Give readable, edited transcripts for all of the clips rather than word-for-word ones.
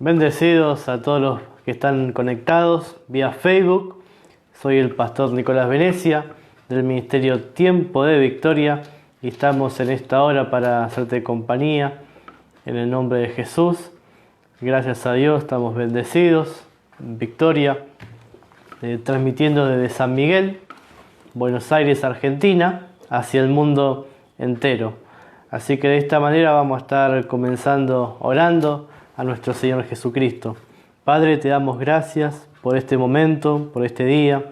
Bendecidos a todos los que están conectados vía Facebook. Soy el pastor Nicolás Venecia del Ministerio Tiempo de Victoria y estamos en esta hora para hacerte compañía en el nombre de Jesús. Gracias a Dios estamos bendecidos en Victoria, transmitiendo desde San Miguel, Buenos Aires, Argentina, hacia el mundo entero. Así que de esta manera vamos a estar comenzando orando a nuestro Señor Jesucristo. Padre, te damos gracias por este momento, por este día.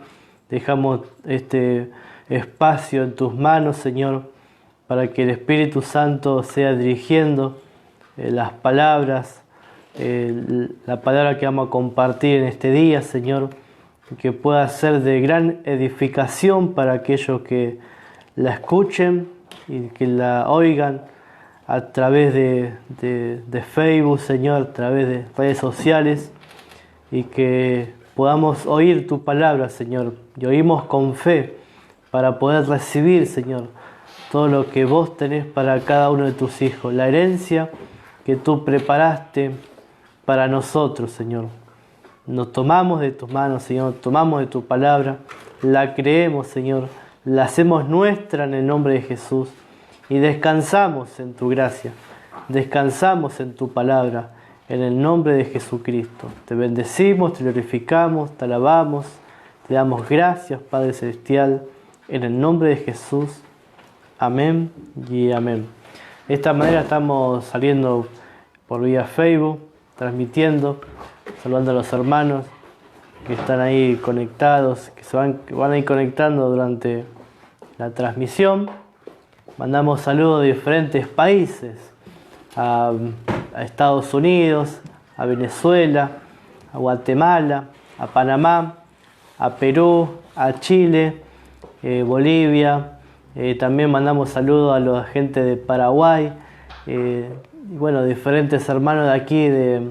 Dejamos este espacio en tus manos, Señor, para que el Espíritu Santo sea dirigiendo las palabras, la palabra que vamos a compartir en este día, Señor, que pueda ser de gran edificación para aquellos que la escuchen y que la oigan a través de Facebook, Señor, a través de redes sociales, y que podamos oír tu palabra, Señor, y oímos con fe para poder recibir, Señor, todo lo que vos tenés para cada uno de tus hijos, la herencia que tú preparaste para nosotros, Señor. Nos tomamos de tus manos, Señor, tomamos de tu palabra, la creemos, Señor, la hacemos nuestra en el nombre de Jesús. Y descansamos en tu gracia, descansamos en tu palabra, en el nombre de Jesucristo. Te bendecimos, te glorificamos, te alabamos, te damos gracias, Padre Celestial, en el nombre de Jesús. Amén y amén. De esta manera estamos saliendo por vía Facebook, transmitiendo, saludando a los hermanos que están ahí conectados, que van a ir conectando durante la transmisión. Mandamos saludos de diferentes países, a Estados Unidos, a Venezuela, a Guatemala, a Panamá, a Perú, a Chile, Bolivia. También mandamos saludos a la gente de Paraguay, y bueno, diferentes hermanos de aquí de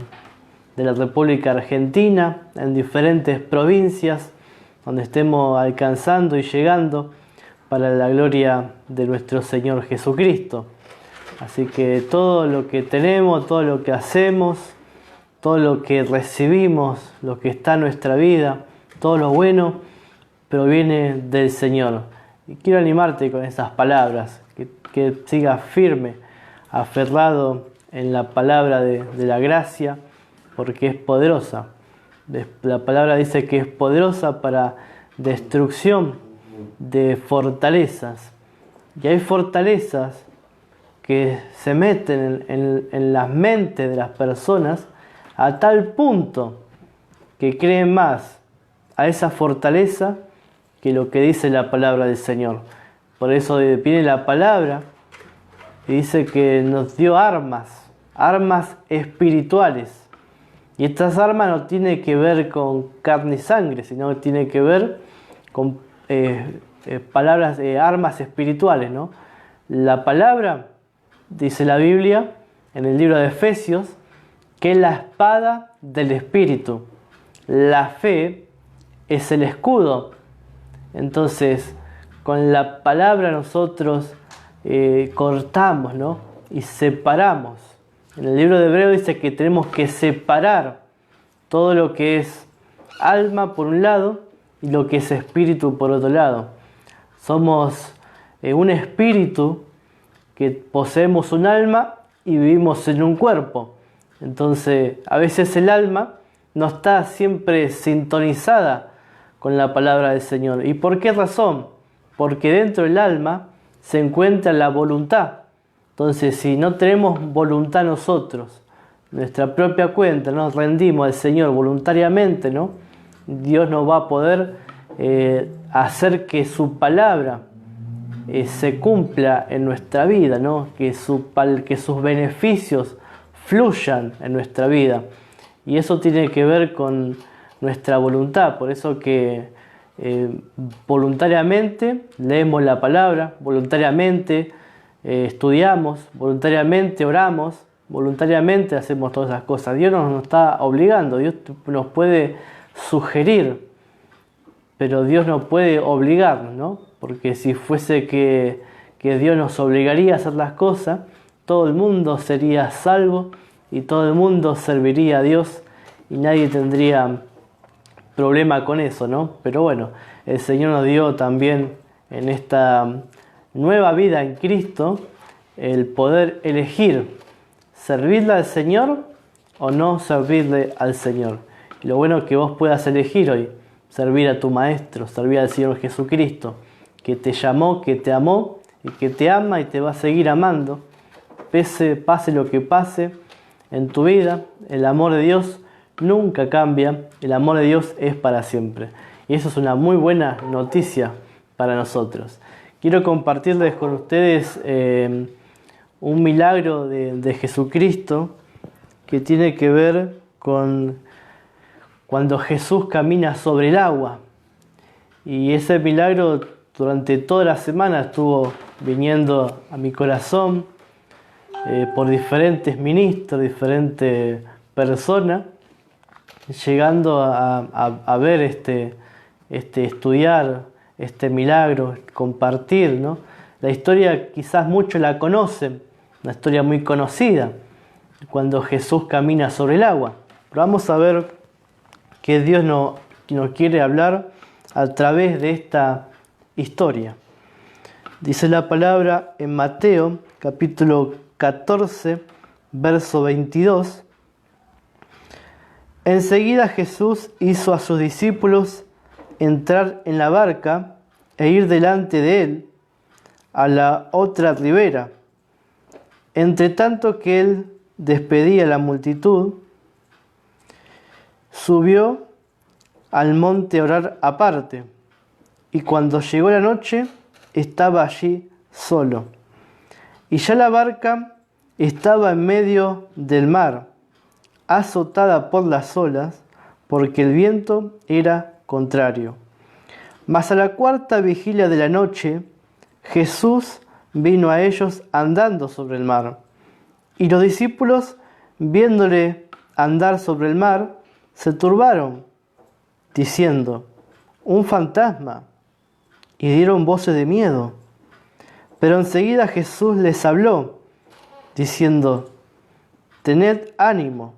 la República Argentina, en diferentes provincias donde estemos alcanzando y llegando para la gloria de nuestro Señor Jesucristo. Así que todo lo que tenemos, todo lo que hacemos, todo lo que recibimos, lo que está en nuestra vida, todo lo bueno, proviene del Señor. Y quiero animarte con esas palabras, que sigas firme, aferrado en la palabra de la gracia, porque es poderosa. La palabra dice que es poderosa para destrucción de fortalezas, y hay fortalezas que se meten en las mentes de las personas a tal punto que creen más a esa fortaleza que lo que dice la palabra del Señor. Por eso viene la palabra y dice que nos dio armas espirituales, y estas armas no tienen que ver con carne y sangre, sino que tienen que ver con palabras, armas espirituales, ¿no? La palabra, dice la Biblia en el libro de Efesios, que es la espada del Espíritu. La fe es el escudo. Entonces, con la palabra nosotros cortamos, ¿no? Y separamos. En el libro de Hebreos dice que tenemos que separar todo lo que es alma por un lado y lo que es espíritu por otro lado. Somos un espíritu que poseemos un alma y vivimos en un cuerpo. Entonces, a veces el alma no está siempre sintonizada con la palabra del Señor. ¿Y por qué razón? Porque dentro del alma se encuentra la voluntad. Entonces, si no tenemos voluntad nosotros, nuestra propia cuenta, nos rendimos al Señor voluntariamente, ¿no? Dios no va a poder hacer que su palabra se cumpla en nuestra vida, ¿no? Que sus beneficios fluyan en nuestra vida. Y eso tiene que ver con nuestra voluntad. Por eso que voluntariamente leemos la palabra, voluntariamente estudiamos, voluntariamente oramos, voluntariamente hacemos todas esas cosas. Dios no nos está obligando, Dios nos puede sugerir, pero Dios no puede obligarnos, ¿no? Porque si fuese que Dios nos obligaría a hacer las cosas, todo el mundo sería salvo y todo el mundo serviría a Dios y nadie tendría problema con eso, ¿no? Pero bueno, el Señor nos dio también en esta nueva vida en Cristo el poder elegir servirle al Señor o no servirle al Señor. Y lo bueno es que vos puedas elegir hoy servir a tu Maestro, servir al Señor Jesucristo, que te llamó, que te amó y que te ama y te va a seguir amando. Pase lo que pase en tu vida, el amor de Dios nunca cambia, el amor de Dios es para siempre. Y eso es una muy buena noticia para nosotros. Quiero compartirles con ustedes un milagro de Jesucristo que tiene que ver con cuando Jesús camina sobre el agua. Y ese milagro durante toda la semana estuvo viniendo a mi corazón por diferentes ministros, diferentes personas, llegando a ver estudiar este milagro, compartir, ¿no? La historia quizás muchos la conocen, una historia muy conocida, cuando Jesús camina sobre el agua. Pero vamos a ver que Dios nos quiere hablar a través de esta historia. Dice la palabra en Mateo capítulo 14, verso 22. Enseguida Jesús hizo a sus discípulos entrar en la barca e ir delante de él a la otra ribera. Entre tanto que él despedía a la multitud, subió al monte a orar aparte, y cuando llegó la noche estaba allí solo. Y ya la barca estaba en medio del mar, azotada por las olas, porque el viento era contrario. Mas a la cuarta vigilia de la noche, Jesús vino a ellos andando sobre el mar. Y los discípulos, viéndole andar sobre el mar, se turbaron, diciendo: un fantasma, y dieron voces de miedo. Pero enseguida Jesús les habló, diciendo: tened ánimo,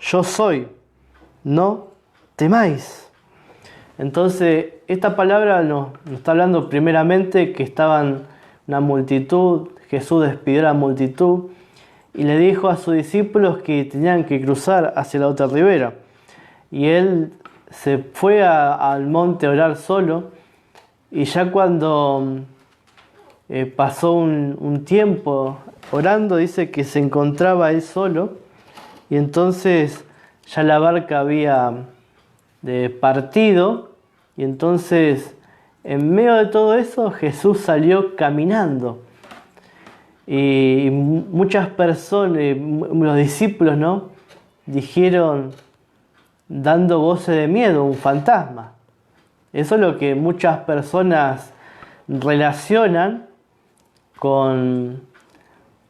yo soy, no temáis. Entonces, esta palabra nos está hablando primeramente que estaban una multitud. Jesús despidió a la multitud y le dijo a sus discípulos que tenían que cruzar hacia la otra ribera. Y él se fue al monte a orar solo, y ya cuando pasó un tiempo orando, dice que se encontraba él solo, y entonces ya la barca había partido, y entonces en medio de todo eso Jesús salió caminando. Y muchas personas, los discípulos, ¿no?, dijeron, dando voces de miedo, un fantasma. Eso es lo que muchas personas relacionan con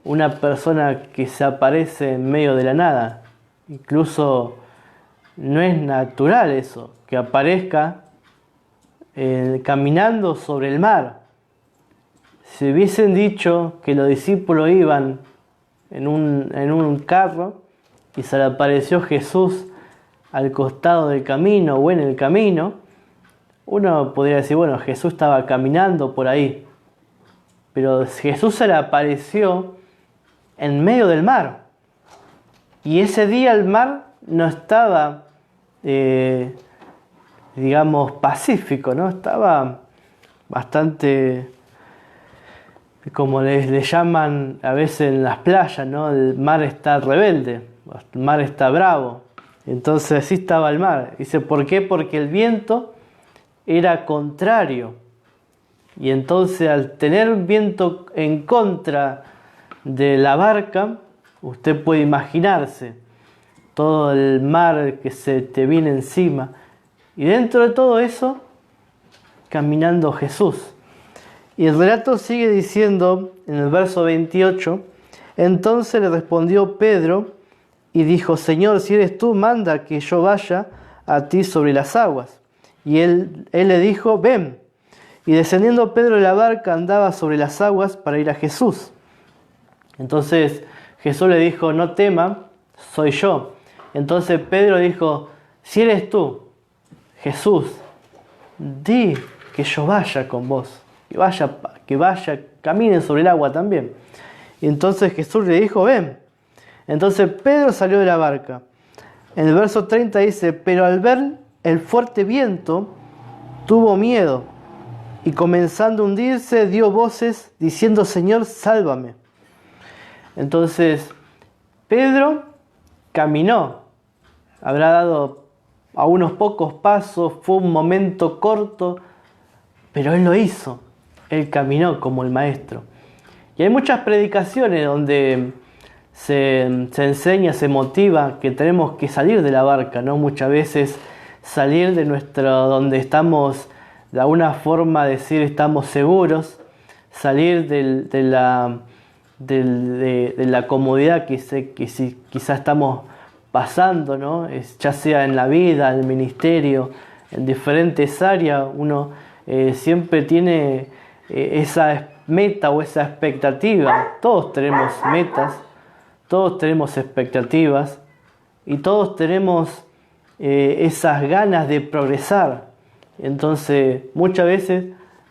una persona que se aparece en medio de la nada. Incluso no es natural eso, que aparezca caminando sobre el mar. Si hubiesen dicho que los discípulos iban en un carro y se le apareció Jesús al costado del camino o en el camino, uno podría decir, bueno, Jesús estaba caminando por ahí. Pero Jesús se le apareció en medio del mar. Y ese día el mar no estaba, pacífico, ¿no? Estaba bastante, como le llaman a veces en las playas, ¿no? El mar está rebelde, el mar está bravo. Entonces así estaba el mar. Dice, ¿por qué? Porque el viento era contrario. Y entonces al tener viento en contra de la barca, usted puede imaginarse todo el mar que se te viene encima. Y dentro de todo eso, caminando Jesús. Y el relato sigue diciendo en el verso 28, entonces le respondió Pedro y dijo, Señor, si eres tú, manda que yo vaya a ti sobre las aguas. Y él le dijo, ven. Y descendiendo Pedro de la barca andaba sobre las aguas para ir a Jesús. Entonces Jesús le dijo, no tema, soy yo. Entonces Pedro dijo, si eres tú, Jesús, di que yo vaya con vos, que vaya, camine sobre el agua también. Y entonces Jesús le dijo, ven. Entonces Pedro salió de la barca. En el verso 30 dice, pero al ver el fuerte viento, tuvo miedo, y comenzando a hundirse, dio voces diciendo, Señor, sálvame. Entonces Pedro caminó, habrá dado a unos pocos pasos, fue un momento corto, pero él lo hizo, él caminó como el maestro. Y hay muchas predicaciones donde se enseña, se motiva que tenemos que salir de la barca, ¿no? Muchas veces salir de donde estamos, de alguna forma decir estamos seguros, salir de la comodidad que quizá estamos pasando, ¿no? Ya sea en la vida, en el ministerio, en diferentes áreas, uno siempre tiene esa meta o esa expectativa. Todos tenemos metas, todos tenemos expectativas y todos tenemos esas ganas de progresar. Entonces muchas veces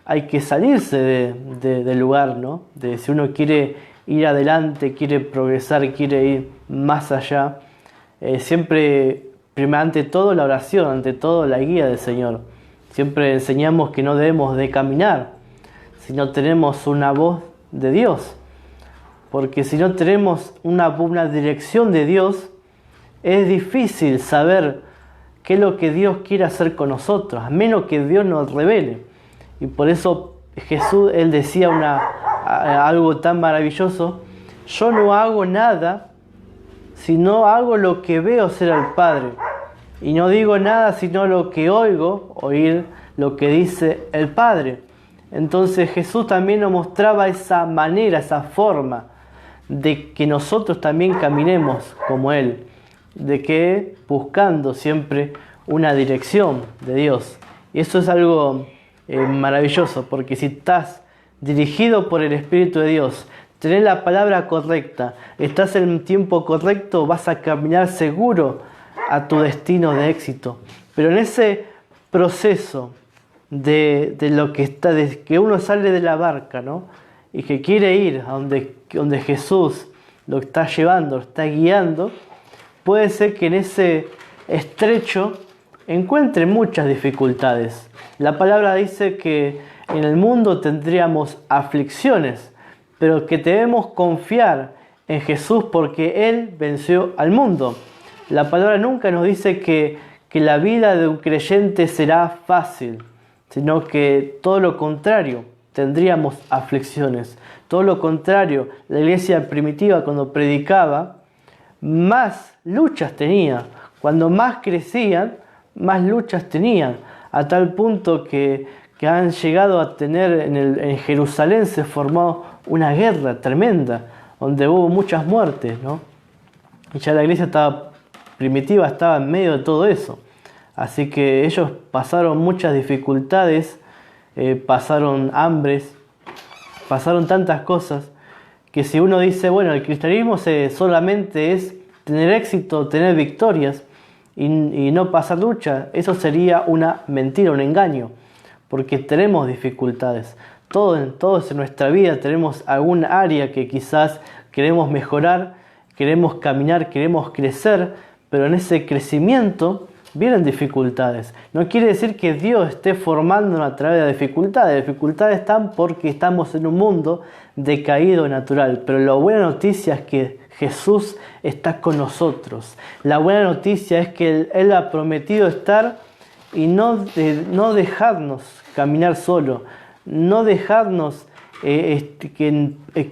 hay que salirse del lugar, ¿no? Si uno quiere ir adelante, quiere progresar, quiere ir más allá, siempre, ante todo la oración, ante todo la guía del Señor. Siempre enseñamos que no debemos de caminar si no tenemos una voz de Dios. Porque si no tenemos una dirección de Dios, es difícil saber qué es lo que Dios quiere hacer con nosotros, a menos que Dios nos revele. Y por eso Jesús, Él decía algo tan maravilloso, yo no hago nada si no hago lo que veo hacer al Padre. Y no digo nada sino lo que oír lo que dice el Padre. Entonces Jesús también nos mostraba esa manera, esa forma de que nosotros también caminemos como Él, de que buscando siempre una dirección de Dios. Y eso es algo maravilloso, porque si estás dirigido por el Espíritu de Dios, tenés la palabra correcta, estás en el tiempo correcto, vas a caminar seguro a tu destino de éxito. Pero en ese proceso de lo que está, de que uno sale de la barca, ¿no? Y que quiere ir a donde Jesús lo está llevando, lo está guiando, puede ser que en ese estrecho encuentre muchas dificultades. La palabra dice que en el mundo tendríamos aflicciones, pero que debemos confiar en Jesús porque Él venció al mundo. La palabra nunca nos dice que la vida de un creyente será fácil, sino que todo lo contrario, tendríamos aflicciones. Todo lo contrario, la iglesia primitiva cuando predicaba, más luchas tenía. Cuando más crecían, más luchas tenían. A tal punto que han llegado a tener en Jerusalén se formó una guerra tremenda, donde hubo muchas muertes, ¿no? Y ya la iglesia primitiva estaba en medio de todo eso. Así que ellos pasaron muchas dificultades, pasaron hambres, pasaron tantas cosas, que si uno dice, bueno, el cristianismo solamente es tener éxito, tener victorias y no pasar lucha, eso sería una mentira, un engaño, porque tenemos dificultades. Todos en nuestra vida tenemos algún área que quizás queremos mejorar, queremos caminar, queremos crecer, pero en ese crecimiento vienen dificultades. No quiere decir que Dios esté formándonos a través de dificultades. Las dificultades están porque estamos en un mundo decaído natural. Pero la buena noticia es que Jesús está con nosotros. La buena noticia es que Él ha prometido estar y no dejarnos caminar solo. No dejarnos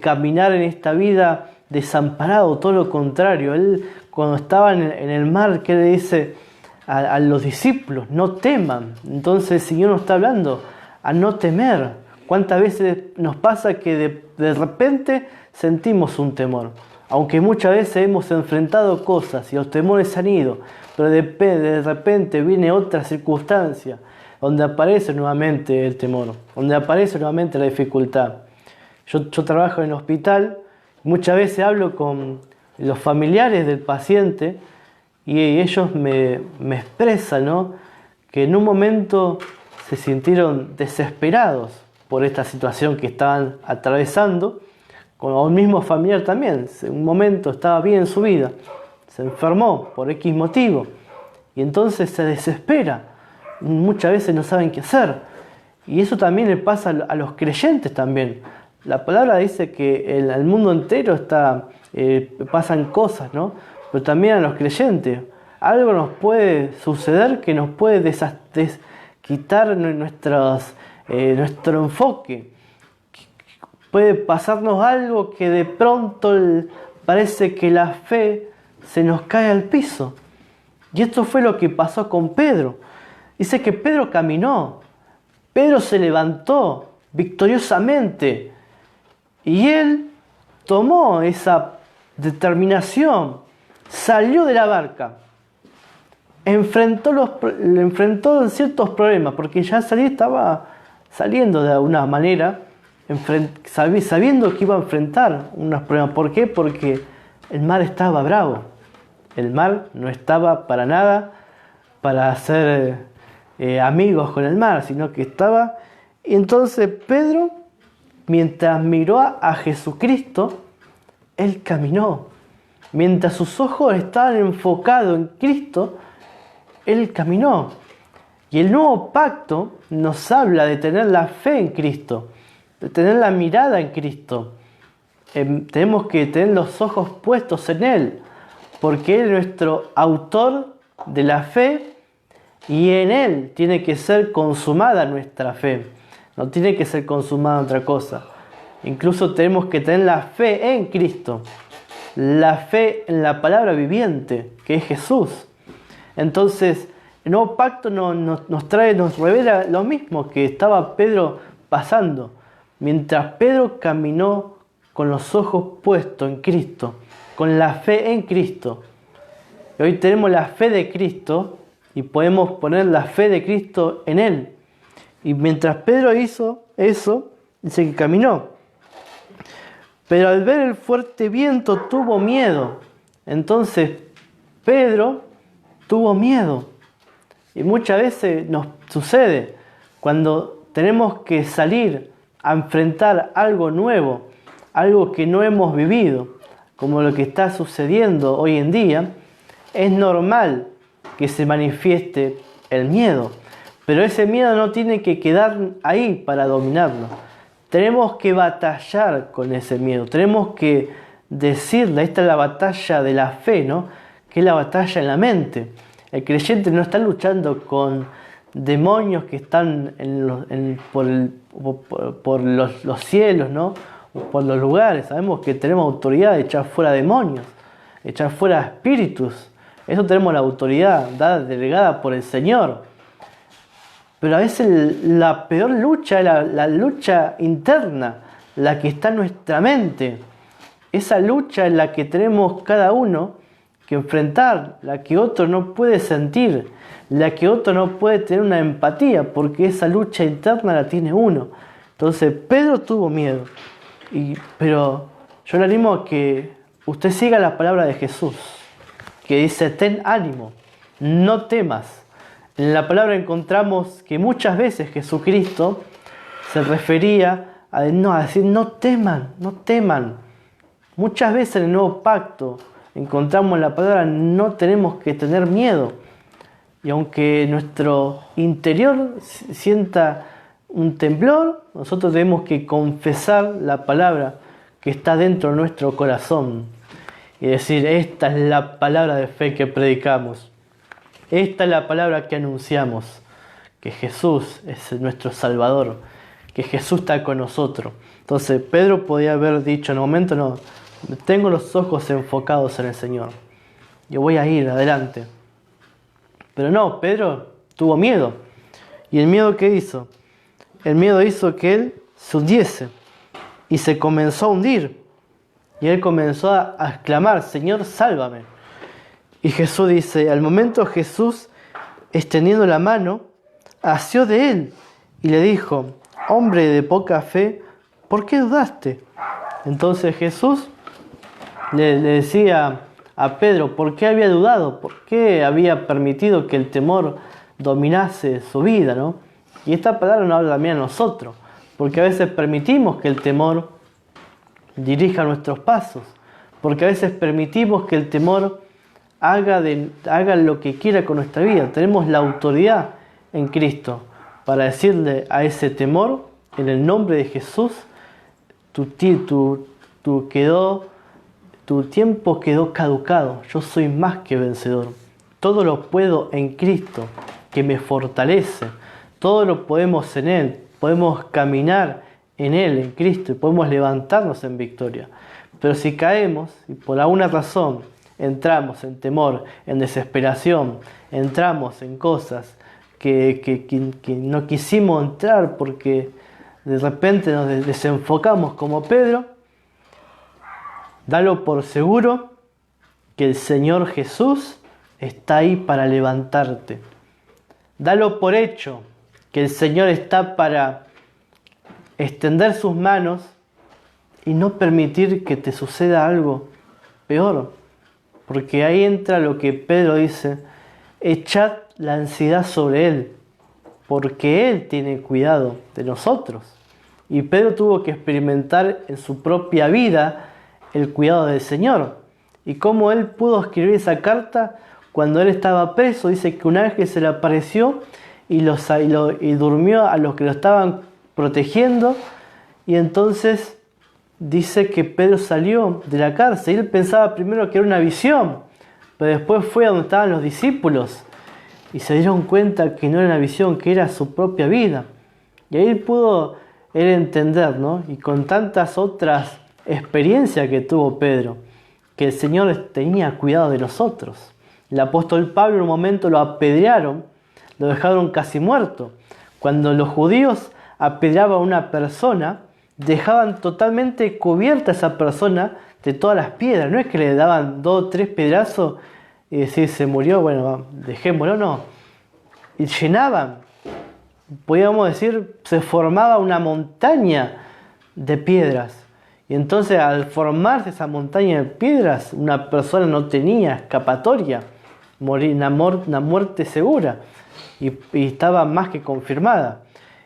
caminar en esta vida desamparado. Todo lo contrario. Él, cuando estaba en el mar, que le dice a los discípulos, no teman. Entonces el Señor nos está hablando a no temer. ¿Cuántas veces nos pasa que de repente sentimos un temor? Aunque muchas veces hemos enfrentado cosas y los temores han ido, pero de repente viene otra circunstancia donde aparece nuevamente el temor, donde aparece nuevamente la dificultad. Yo trabajo en el hospital, muchas veces hablo con los familiares del paciente, y ellos me expresan, ¿no?, que en un momento se sintieron desesperados por esta situación que estaban atravesando, con un mismo familiar también. En un momento estaba bien en su vida, se enfermó por X motivo, y entonces se desespera. Muchas veces no saben qué hacer. Y eso también le pasa a los creyentes también. La palabra dice que en el mundo entero pasan cosas, ¿no? Pero también a los creyentes. Algo nos puede suceder que nos puede quitar nuestro enfoque. Puede pasarnos algo que de pronto parece que la fe se nos cae al piso. Y esto fue lo que pasó con Pedro. Dice que Pedro caminó. Pedro se levantó victoriosamente. Y él tomó esa determinación. Salió de la barca. Enfrentó ciertos problemas. Porque ya estaba saliendo de alguna manera. Sabiendo que iba a enfrentar unos problemas. ¿Por qué? Porque el mar estaba bravo. El mar no estaba para nada para hacer amigos con el mar, sino que estaba... Y entonces Pedro, mientras miró a Jesucristo, él caminó. Mientras sus ojos estaban enfocados en Cristo, él caminó. Y el nuevo pacto nos habla de tener la fe en Cristo, de tener la mirada en Cristo. Tenemos que tener los ojos puestos en Él, porque Él es nuestro autor de la fe y en Él tiene que ser consumada nuestra fe. No tiene que ser consumada otra cosa. Incluso tenemos que tener la fe en Cristo, la fe en la palabra viviente, que es Jesús. Entonces, el nuevo pacto nos revela lo mismo que estaba Pedro pasando. Mientras Pedro caminó con los ojos puestos en Cristo, con la fe en Cristo. Y hoy tenemos la fe de Cristo y podemos poner la fe de Cristo en Él. Y mientras Pedro hizo eso, dice que caminó. Pero al ver el fuerte viento tuvo miedo. Entonces Pedro tuvo miedo. Y muchas veces nos sucede cuando tenemos que salir a enfrentar algo nuevo, algo que no hemos vivido, como lo que está sucediendo hoy en día. Es normal que se manifieste el miedo, pero ese miedo no tiene que quedar ahí para dominarlo. Tenemos que batallar con ese miedo, tenemos que decirle, esta es la batalla de la fe, ¿no?, que es la batalla en la mente. El creyente no está luchando con demonios que están por los cielos, ¿no?, por los lugares. Sabemos que tenemos autoridad de echar fuera demonios, echar fuera espíritus. Eso tenemos la autoridad delegada por el Señor. Pero a veces la peor lucha es la lucha interna, la que está en nuestra mente. Esa lucha es la que tenemos cada uno que enfrentar, la que otro no puede sentir, la que otro no puede tener una empatía, porque esa lucha interna la tiene uno. Entonces Pedro tuvo miedo. Pero yo le animo a que usted siga la palabra de Jesús, que dice: ten ánimo, no temas. En la palabra encontramos que muchas veces Jesucristo se refería a decir no teman, no teman. Muchas veces en el nuevo pacto encontramos en la palabra no tenemos que tener miedo. Y aunque nuestro interior sienta un temblor, nosotros tenemos que confesar la palabra que está dentro de nuestro corazón y decir: esta es la palabra de fe que predicamos, esta es la palabra que anunciamos, que Jesús es nuestro Salvador, que Jesús está con nosotros. Entonces Pedro podía haber dicho en un momento: no, tengo los ojos enfocados en el Señor, yo voy a ir adelante. Pero no, Pedro tuvo miedo. ¿Y el miedo qué hizo? El miedo hizo que él se hundiese y se comenzó a hundir. Y él comenzó a exclamar: Señor, sálvame. Y Jesús dice, al momento Jesús, extendiendo la mano, asió de él y le dijo: hombre de poca fe, ¿por qué dudaste? Entonces Jesús le decía a Pedro por qué había dudado, por qué había permitido que el temor dominase su vida, ¿no? Y esta palabra nos habla también a nosotros, porque a veces permitimos que el temor dirija nuestros pasos, porque a veces permitimos que el temor haga lo que quiera con nuestra vida. Tenemos la autoridad en Cristo para decirle a ese temor, en el nombre de Jesús, tu tiempo quedó caducado, yo soy más que vencedor. Todo lo puedo en Cristo, que me fortalece. Todo lo podemos en Él, podemos caminar en Él, en Cristo, y podemos levantarnos en victoria. Pero si caemos, y por alguna razón entramos en temor, en desesperación, entramos en cosas que no quisimos entrar porque de repente nos desenfocamos como Pedro, dalo por seguro que el Señor Jesús está ahí para levantarte. Dalo por hecho que el Señor está para extender sus manos y no permitir que te suceda algo peor. Porque ahí entra lo que Pedro dice: echad la ansiedad sobre Él, porque Él tiene cuidado de nosotros. Y Pedro tuvo que experimentar en su propia vida el cuidado del Señor. Y cómo él pudo escribir esa carta cuando él estaba preso. Dice que un ángel se le apareció y durmió a los que lo estaban protegiendo. Y entonces dice que Pedro salió de la cárcel. Y él pensaba primero que era una visión, pero después fue a donde estaban los discípulos y se dieron cuenta que no era una visión, que era su propia vida. Y ahí pudo él entender, ¿no? Y con tantas otras experiencias que tuvo Pedro, que el Señor tenía cuidado de nosotros. El apóstol Pablo en un momento lo apedrearon, lo dejaron casi muerto. Cuando los judíos apedreaban a una persona, dejaban totalmente cubierta a esa persona de todas las piedras. No es que le daban 2 o 3 pedrazos y decir se murió, bueno, dejémoslo, no. Y llenaban, podríamos decir, se formaba una montaña de piedras. Y entonces al formarse esa montaña de piedras, una persona no tenía escapatoria, morir, una muerte segura, y estaba más que confirmada.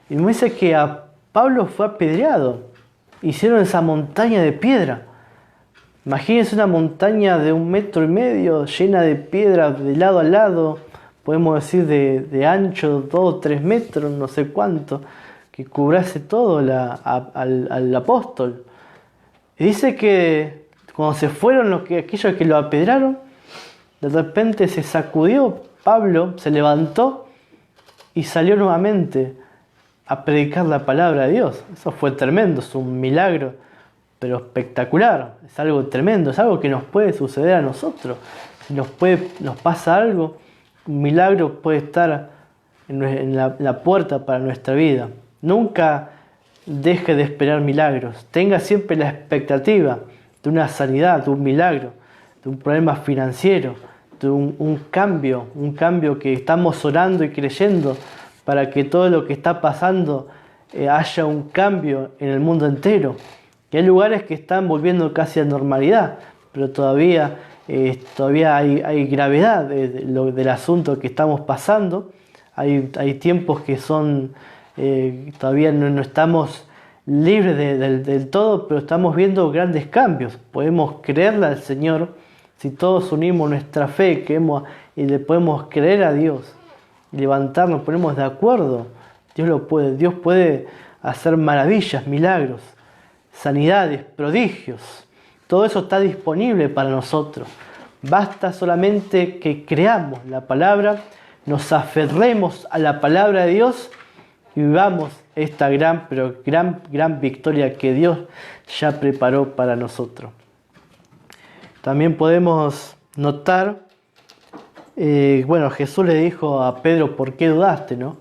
Y me dice que a Pablo fue apedreado, hicieron esa montaña de piedra. Imagínense una montaña de 1,5 metros llena de piedras de lado a lado, podemos decir de ancho 2 o 3 metros, no sé cuánto, que cubrase todo al apóstol. Y dice que cuando se fueron aquellos que lo apedrearon, de repente se sacudió Pablo, se levantó y salió nuevamente a predicar la palabra de Dios. Eso fue tremendo, es un milagro, pero espectacular, es algo tremendo, es algo que nos puede suceder a nosotros. Si nos pasa algo, un milagro puede estar en la puerta para nuestra vida. Nunca deje de esperar milagros, tenga siempre la expectativa de una sanidad, de un milagro, de un problema financiero, de un cambio que estamos orando y creyendo para que todo lo que está pasando haya un cambio en el mundo entero. Y hay lugares que están volviendo casi a normalidad, pero todavía hay gravedad del asunto que estamos pasando. Hay tiempos que son todavía no estamos libres del todo, pero estamos viendo grandes cambios. Podemos creerle al Señor si todos unimos nuestra fe y le podemos creer a Dios, levantarnos, ponemos de acuerdo. Dios puede hacer maravillas, milagros, sanidades, prodigios. Todo eso está disponible para nosotros. Basta solamente que creamos la palabra, nos aferremos a la palabra de Dios y vivamos esta gran victoria que Dios ya preparó para nosotros. También podemos notar, Jesús le dijo a Pedro: ¿por qué dudaste? ¿No?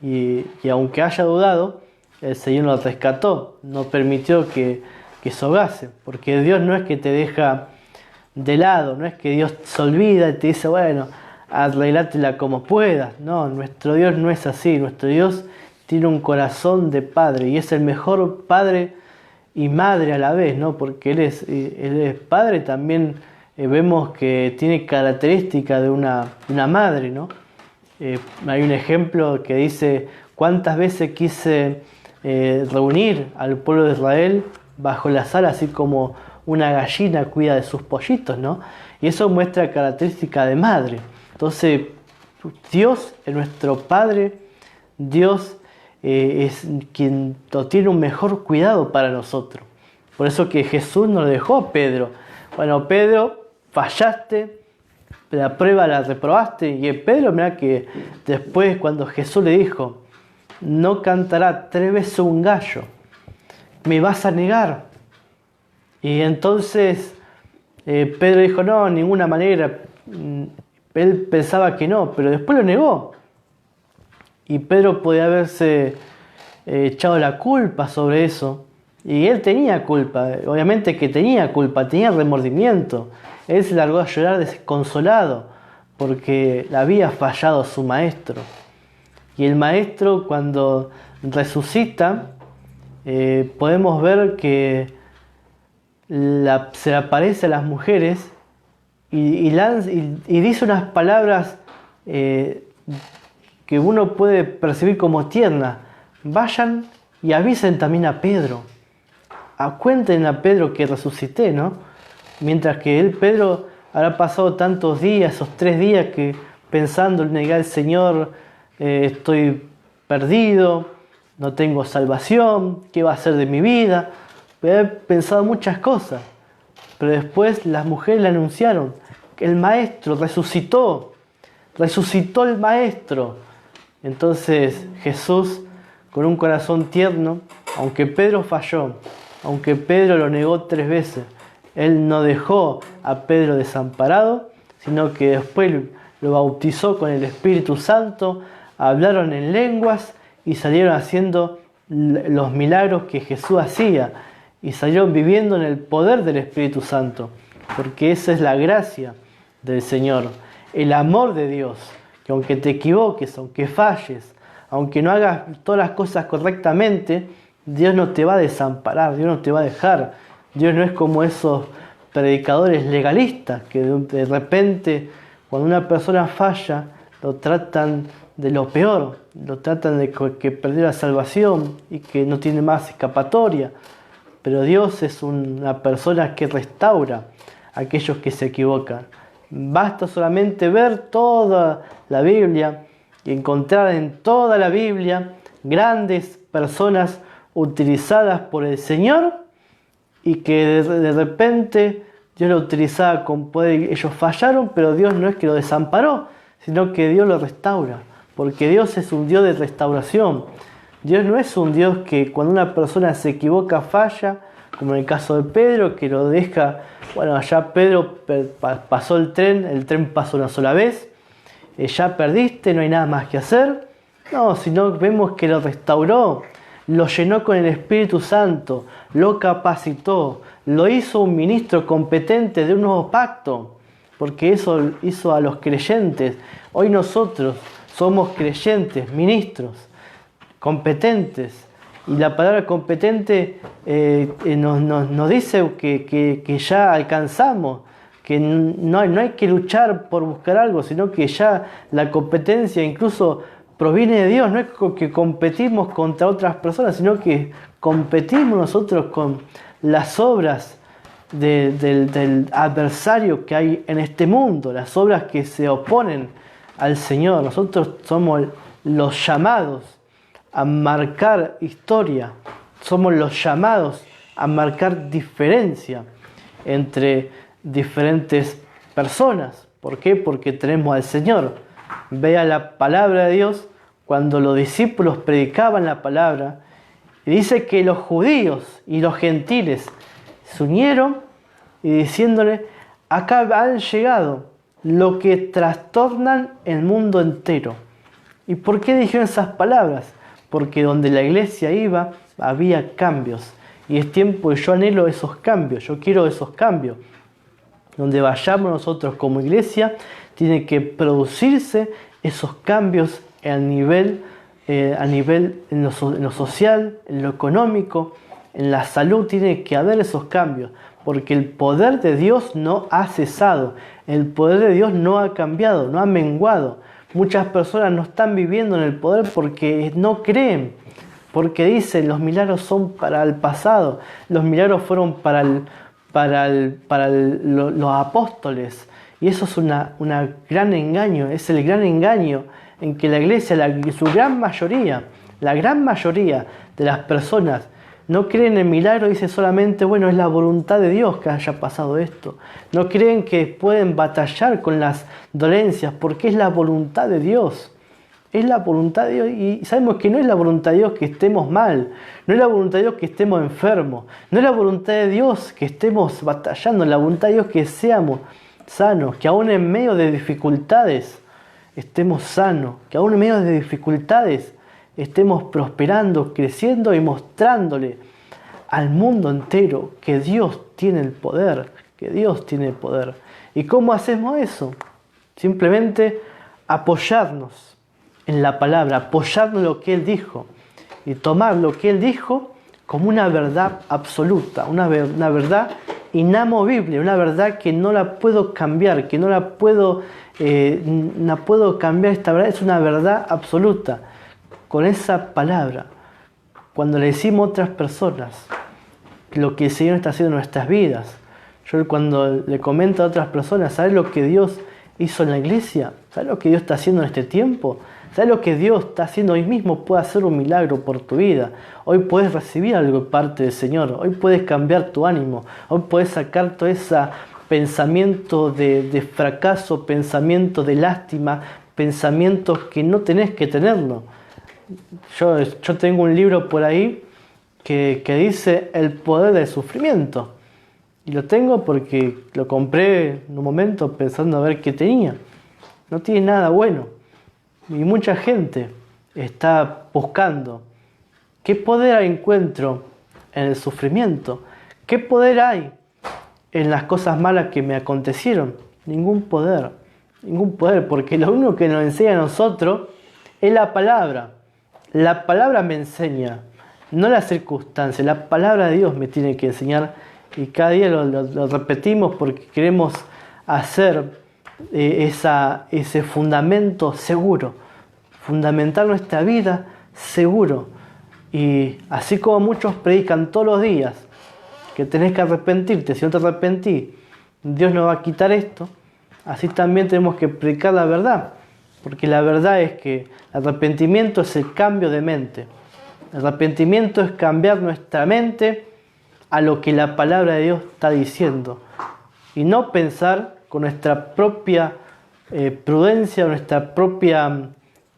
Y aunque haya dudado, el Señor lo rescató, no permitió que se ahogase, porque Dios no es que te deja de lado, no es que Dios se olvida y te dice, bueno, arreglátela como puedas. No, nuestro Dios no es así. Nuestro Dios tiene un corazón de padre y es el mejor padre y madre a la vez, ¿no? Porque él es padre, también vemos que tiene características de una madre, ¿no? Hay un ejemplo que dice: cuántas veces quise reunir al pueblo de Israel bajo la sala, así como una gallina cuida de sus pollitos, ¿no? Y eso muestra característica de madre. Entonces, Dios es nuestro Padre, Dios es quien tiene un mejor cuidado para nosotros. Por eso que Jesús nos dejó a Pedro. Bueno, Pedro, fallaste, la prueba la reprobaste. Y Pedro, mira que después cuando Jesús le dijo: no cantará 3 veces un gallo, me vas a negar. Y entonces Pedro dijo: no, de ninguna manera. Él pensaba que no, pero después lo negó. Y Pedro podía haberse echado la culpa sobre eso. Y él tenía culpa, obviamente que tenía culpa, tenía remordimiento. Él se largó a llorar desconsolado porque le había fallado su maestro. Y el maestro, cuando resucita, podemos ver que se le aparece a las mujeres y dice unas palabras que uno puede percibir como tiernas. Vayan y avisen también a Pedro. Cuenten a Pedro que resucité, ¿no? Mientras que Pedro, habrá pasado tantos días, esos 3 días que pensando en negar al Señor, estoy perdido, no tengo salvación, ¿qué va a hacer de mi vida? He pensado muchas cosas. Pero después las mujeres le anunciaron que el maestro resucitó el maestro. Entonces Jesús, con un corazón tierno, aunque Pedro falló, aunque Pedro lo negó 3 veces, él no dejó a Pedro desamparado, sino que después lo bautizó con el Espíritu Santo, hablaron en lenguas y salieron haciendo los milagros que Jesús hacía, y salieron viviendo en el poder del Espíritu Santo, porque esa es la gracia del Señor, el amor de Dios, que aunque te equivoques, aunque falles, aunque no hagas todas las cosas correctamente, Dios no te va a desamparar, Dios no te va a dejar. Dios no es como esos predicadores legalistas que de repente, cuando una persona falla, lo tratan de lo peor, lo tratan de que perdió la salvación y que no tiene más escapatoria. Pero Dios es una persona que restaura a aquellos que se equivocan. Basta solamente ver toda la Biblia y encontrar en toda la Biblia grandes personas utilizadas por el Señor y que de repente Dios lo utilizaba con poder. Ellos fallaron, pero Dios no es que lo desamparó, sino que Dios lo restaura, porque Dios es un Dios de restauración. Dios no es un Dios que cuando una persona se equivoca falla, como en el caso de Pedro, que lo deja, bueno, allá Pedro pasó el tren pasó una sola vez, ya perdiste, no hay nada más que hacer. No, sino vemos que lo restauró, lo llenó con el Espíritu Santo, lo capacitó, lo hizo un ministro competente de un nuevo pacto, porque eso hizo a los creyentes. Hoy nosotros somos creyentes, ministros, competentes. Y la palabra competente nos dice que ya alcanzamos, que no hay que luchar por buscar algo, sino que ya la competencia incluso proviene de Dios. No es que competimos contra otras personas, sino que competimos nosotros con las obras del adversario que hay en este mundo, las obras que se oponen al Señor. Nosotros somos los llamados a marcar historia, somos los llamados a marcar diferencia entre diferentes personas. ¿Por qué? Porque tenemos al Señor. Vea la palabra de Dios cuando los discípulos predicaban la palabra, y dice que los judíos y los gentiles se unieron y diciéndole: acá han llegado lo que trastornan el mundo entero. ¿Y por qué dijeron esas palabras? Porque donde la iglesia iba había cambios, y es tiempo, y yo anhelo esos cambios, yo quiero esos cambios. Donde vayamos nosotros como iglesia, tiene que producirse esos cambios a nivel en lo social, en lo económico, en la salud tiene que haber esos cambios, porque el poder de Dios no ha cesado, el poder de Dios no ha cambiado, no ha menguado. Muchas personas no están viviendo en el poder porque no creen, porque dicen los milagros son para el pasado, los milagros fueron para los apóstoles. Y eso es un gran engaño, es el gran engaño en que la iglesia, su gran mayoría, la gran mayoría de las personas no creen en el milagro, dice solamente, bueno, es la voluntad de Dios que haya pasado esto. No creen que pueden batallar con las dolencias porque es la voluntad de Dios. Es la voluntad de Dios y sabemos que no es la voluntad de Dios que estemos mal, no es la voluntad de Dios que estemos enfermos, no es la voluntad de Dios que estemos batallando, es la voluntad de Dios que seamos sanos, que aún en medio de dificultades estemos sanos, que aún en medio de dificultades estemos prosperando, creciendo y mostrándole al mundo entero que Dios tiene el poder, que Dios tiene el poder. ¿Y cómo hacemos eso? Simplemente apoyarnos en la palabra, apoyarnos en lo que Él dijo y tomar lo que Él dijo como una verdad absoluta, una verdad inamovible, una verdad que no la puedo cambiar, que no puedo cambiar esta verdad, es una verdad absoluta. Con esa palabra, cuando le decimos a otras personas lo que el Señor está haciendo en nuestras vidas, yo cuando le comento a otras personas, ¿sabes lo que Dios hizo en la iglesia? ¿Sabes lo que Dios está haciendo en este tiempo? ¿Sabes lo que Dios está haciendo hoy mismo? Puede hacer un milagro por tu vida. Hoy puedes recibir algo de parte del Señor. Hoy puedes cambiar tu ánimo. Hoy puedes sacar todo ese pensamiento de fracaso, pensamiento de lástima, pensamientos que no tenés que tenerlo. Yo tengo un libro por ahí que dice El poder del sufrimiento. Y lo tengo porque lo compré en un momento pensando a ver qué tenía. No tiene nada bueno. Y mucha gente está buscando qué poder encuentro en el sufrimiento. ¿Qué poder hay en las cosas malas que me acontecieron? Ningún poder. Ningún poder, porque lo único que nos enseña a nosotros es la palabra. La palabra me enseña, no las circunstancias. La palabra de Dios me tiene que enseñar y cada día lo repetimos porque queremos hacer ese fundamento seguro, fundamentar nuestra vida seguro. Y así como muchos predican todos los días que tenés que arrepentirte, si no te arrepentís, Dios no va a quitar esto, así también tenemos que predicar la verdad. Porque la verdad es que el arrepentimiento es el cambio de mente. El arrepentimiento es cambiar nuestra mente a lo que la palabra de Dios está diciendo. Y no pensar con nuestra propia prudencia, nuestra propia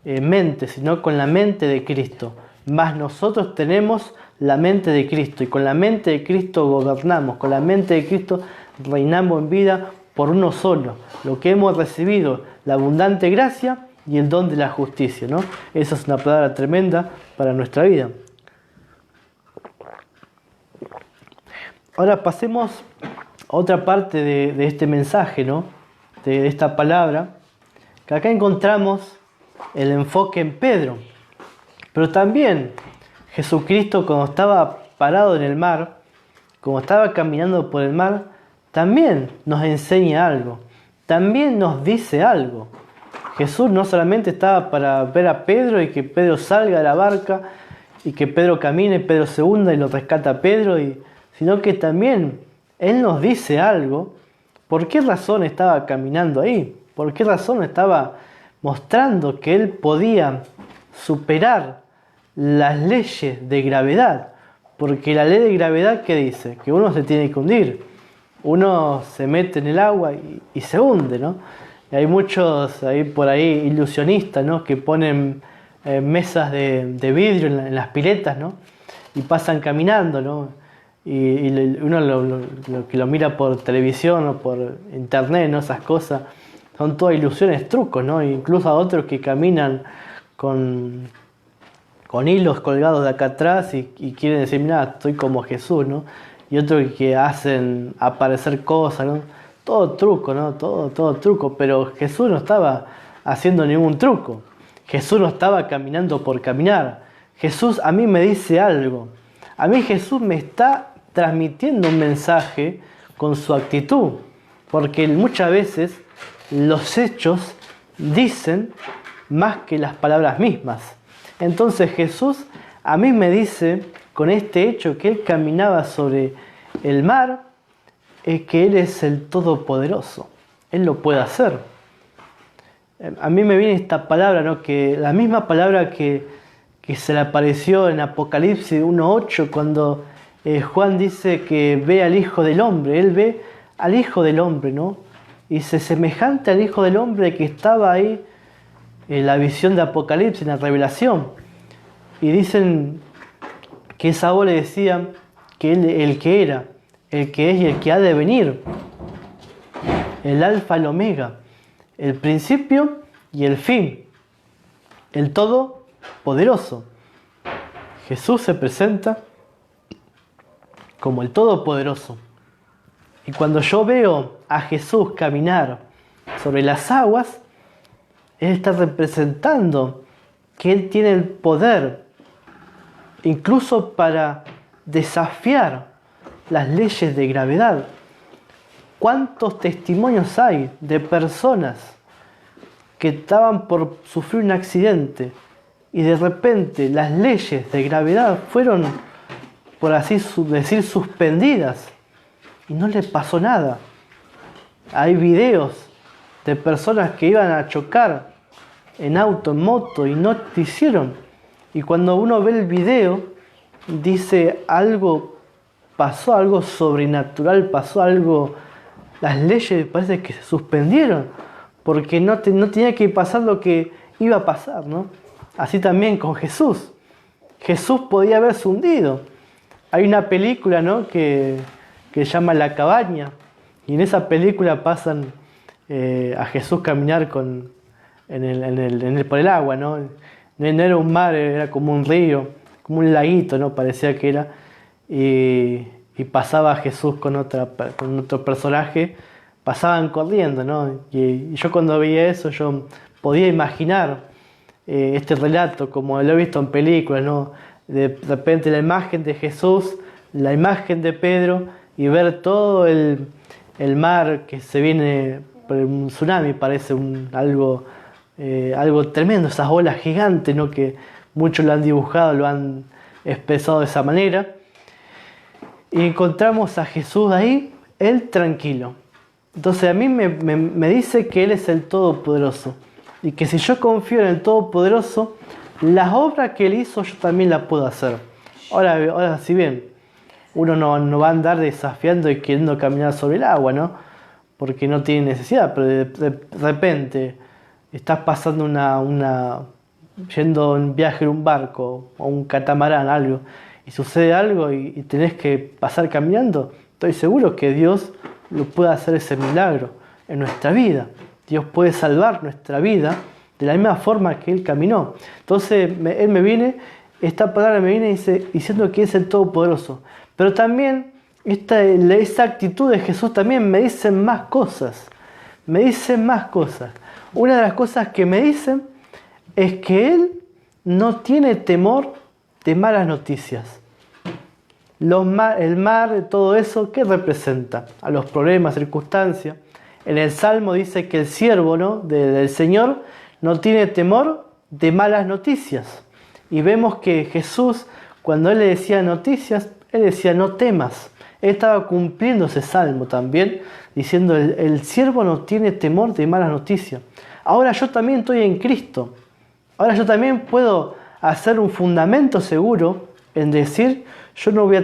mente, sino con la mente de Cristo. Mas nosotros tenemos la mente de Cristo y con la mente de Cristo gobernamos, con la mente de Cristo reinamos en vida por uno solo, lo que hemos recibido, la abundante gracia y el don de la justicia, ¿no? Esa es una palabra tremenda para nuestra vida. Ahora pasemos a otra parte de este mensaje, ¿no? De esta palabra, que acá encontramos el enfoque en Pedro, pero también Jesucristo cuando estaba parado en el mar, como estaba caminando por el mar, también nos enseña algo, también nos dice algo. Jesús no solamente estaba para ver a Pedro y que Pedro salga de la barca y que Pedro camine, Pedro se hunda y lo rescata a Pedro, sino que también Él nos dice algo. ¿Por qué razón estaba caminando ahí? ¿Por qué razón estaba mostrando que Él podía superar las leyes de gravedad? Porque la ley de gravedad, ¿qué dice? Que uno se tiene que hundir. Uno se mete en el agua y se hunde, ¿no? Y hay muchos por ahí ilusionistas, ¿no? Que ponen mesas de vidrio en las piletas, ¿no? Y pasan caminando, ¿no? Y uno que lo mira por televisión o por internet, ¿no? Esas cosas son todas ilusiones, trucos, ¿no? Incluso a otros que caminan con hilos colgados de acá atrás y quieren decir, mira, estoy como Jesús, ¿no? Y otros que hacen aparecer cosas, ¿no? Todo truco, ¿no? Todo truco, pero Jesús no estaba haciendo ningún truco. Jesús no estaba caminando por caminar. Jesús a mí me dice algo. A mí Jesús me está transmitiendo un mensaje con su actitud, porque muchas veces los hechos dicen más que las palabras mismas. Entonces Jesús a mí me dice con este hecho que Él caminaba sobre el mar, es que Él es el Todopoderoso. Él lo puede hacer. A mí me viene esta palabra, ¿no? Que la misma palabra que se le apareció en Apocalipsis 1:8 cuando Juan dice que ve al Hijo del Hombre. Él ve al Hijo del Hombre, ¿no? Y dice, semejante al Hijo del Hombre que estaba ahí en la visión de Apocalipsis, en la revelación. Y dicen que esa voz le decía que Él, el que era, el que es y el que ha de venir, el alfa y el omega, el principio y el fin, el Todopoderoso. Jesús se presenta como el Todopoderoso. Y cuando yo veo a Jesús caminar sobre las aguas, Él está representando que Él tiene el poder incluso para desafiar las leyes de gravedad. ¿Cuántos testimonios hay de personas que estaban por sufrir un accidente y de repente las leyes de gravedad fueron, por así decir, suspendidas y no les pasó nada? Hay videos de personas que iban a chocar en auto, en moto y no te hicieron. Y cuando uno ve el video, dice algo pasó, algo sobrenatural, pasó algo, las leyes parece que se suspendieron, porque no tenía que pasar lo que iba a pasar, ¿no? Así también con Jesús. Jesús podía haberse hundido. Hay una película, ¿no? que se llama La Cabaña, y en esa película pasan a Jesús caminar por el agua, ¿no? No era un mar, era como un río, como un laguito, ¿no? Parecía que era. Y pasaba Jesús con otro personaje, pasaban corriendo, ¿no? Y yo cuando veía eso, yo podía imaginar este relato, como lo he visto en películas, ¿no? De repente la imagen de Jesús, la imagen de Pedro, y ver todo el mar que se viene por un tsunami, parece algo tremendo, esas olas gigantes, ¿no? Que muchos lo han dibujado, lo han expresado de esa manera. Y encontramos a Jesús ahí, Él tranquilo. Entonces a mí me dice que Él es el Todopoderoso. Y que si yo confío en el Todopoderoso, las obras que Él hizo yo también las puedo hacer. Ahora si bien uno no va a andar desafiando y queriendo caminar sobre el agua, ¿no? Porque no tiene necesidad, pero de repente estás pasando yendo en viaje en un barco o un catamarán, algo, y sucede algo y tenés que pasar caminando, estoy seguro que Dios lo puede hacer ese milagro en nuestra vida. Dios puede salvar nuestra vida de la misma forma que Él caminó. Entonces esta palabra me viene diciendo que es el Todopoderoso. Pero también esa actitud de Jesús también me dice más cosas. Me dice más cosas. Una de las cosas que me dicen es que Él no tiene temor de malas noticias. El mar, todo eso, ¿qué representa? A los problemas, circunstancias. En el Salmo dice que el siervo, ¿no? del Señor no tiene temor de malas noticias. Y vemos que Jesús, cuando Él le decía noticias, Él decía no temas. Él estaba cumpliendo ese salmo también, diciendo el siervo no tiene temor de malas noticias. Ahora yo también estoy en Cristo. Ahora yo también puedo hacer un fundamento seguro en decir yo no voy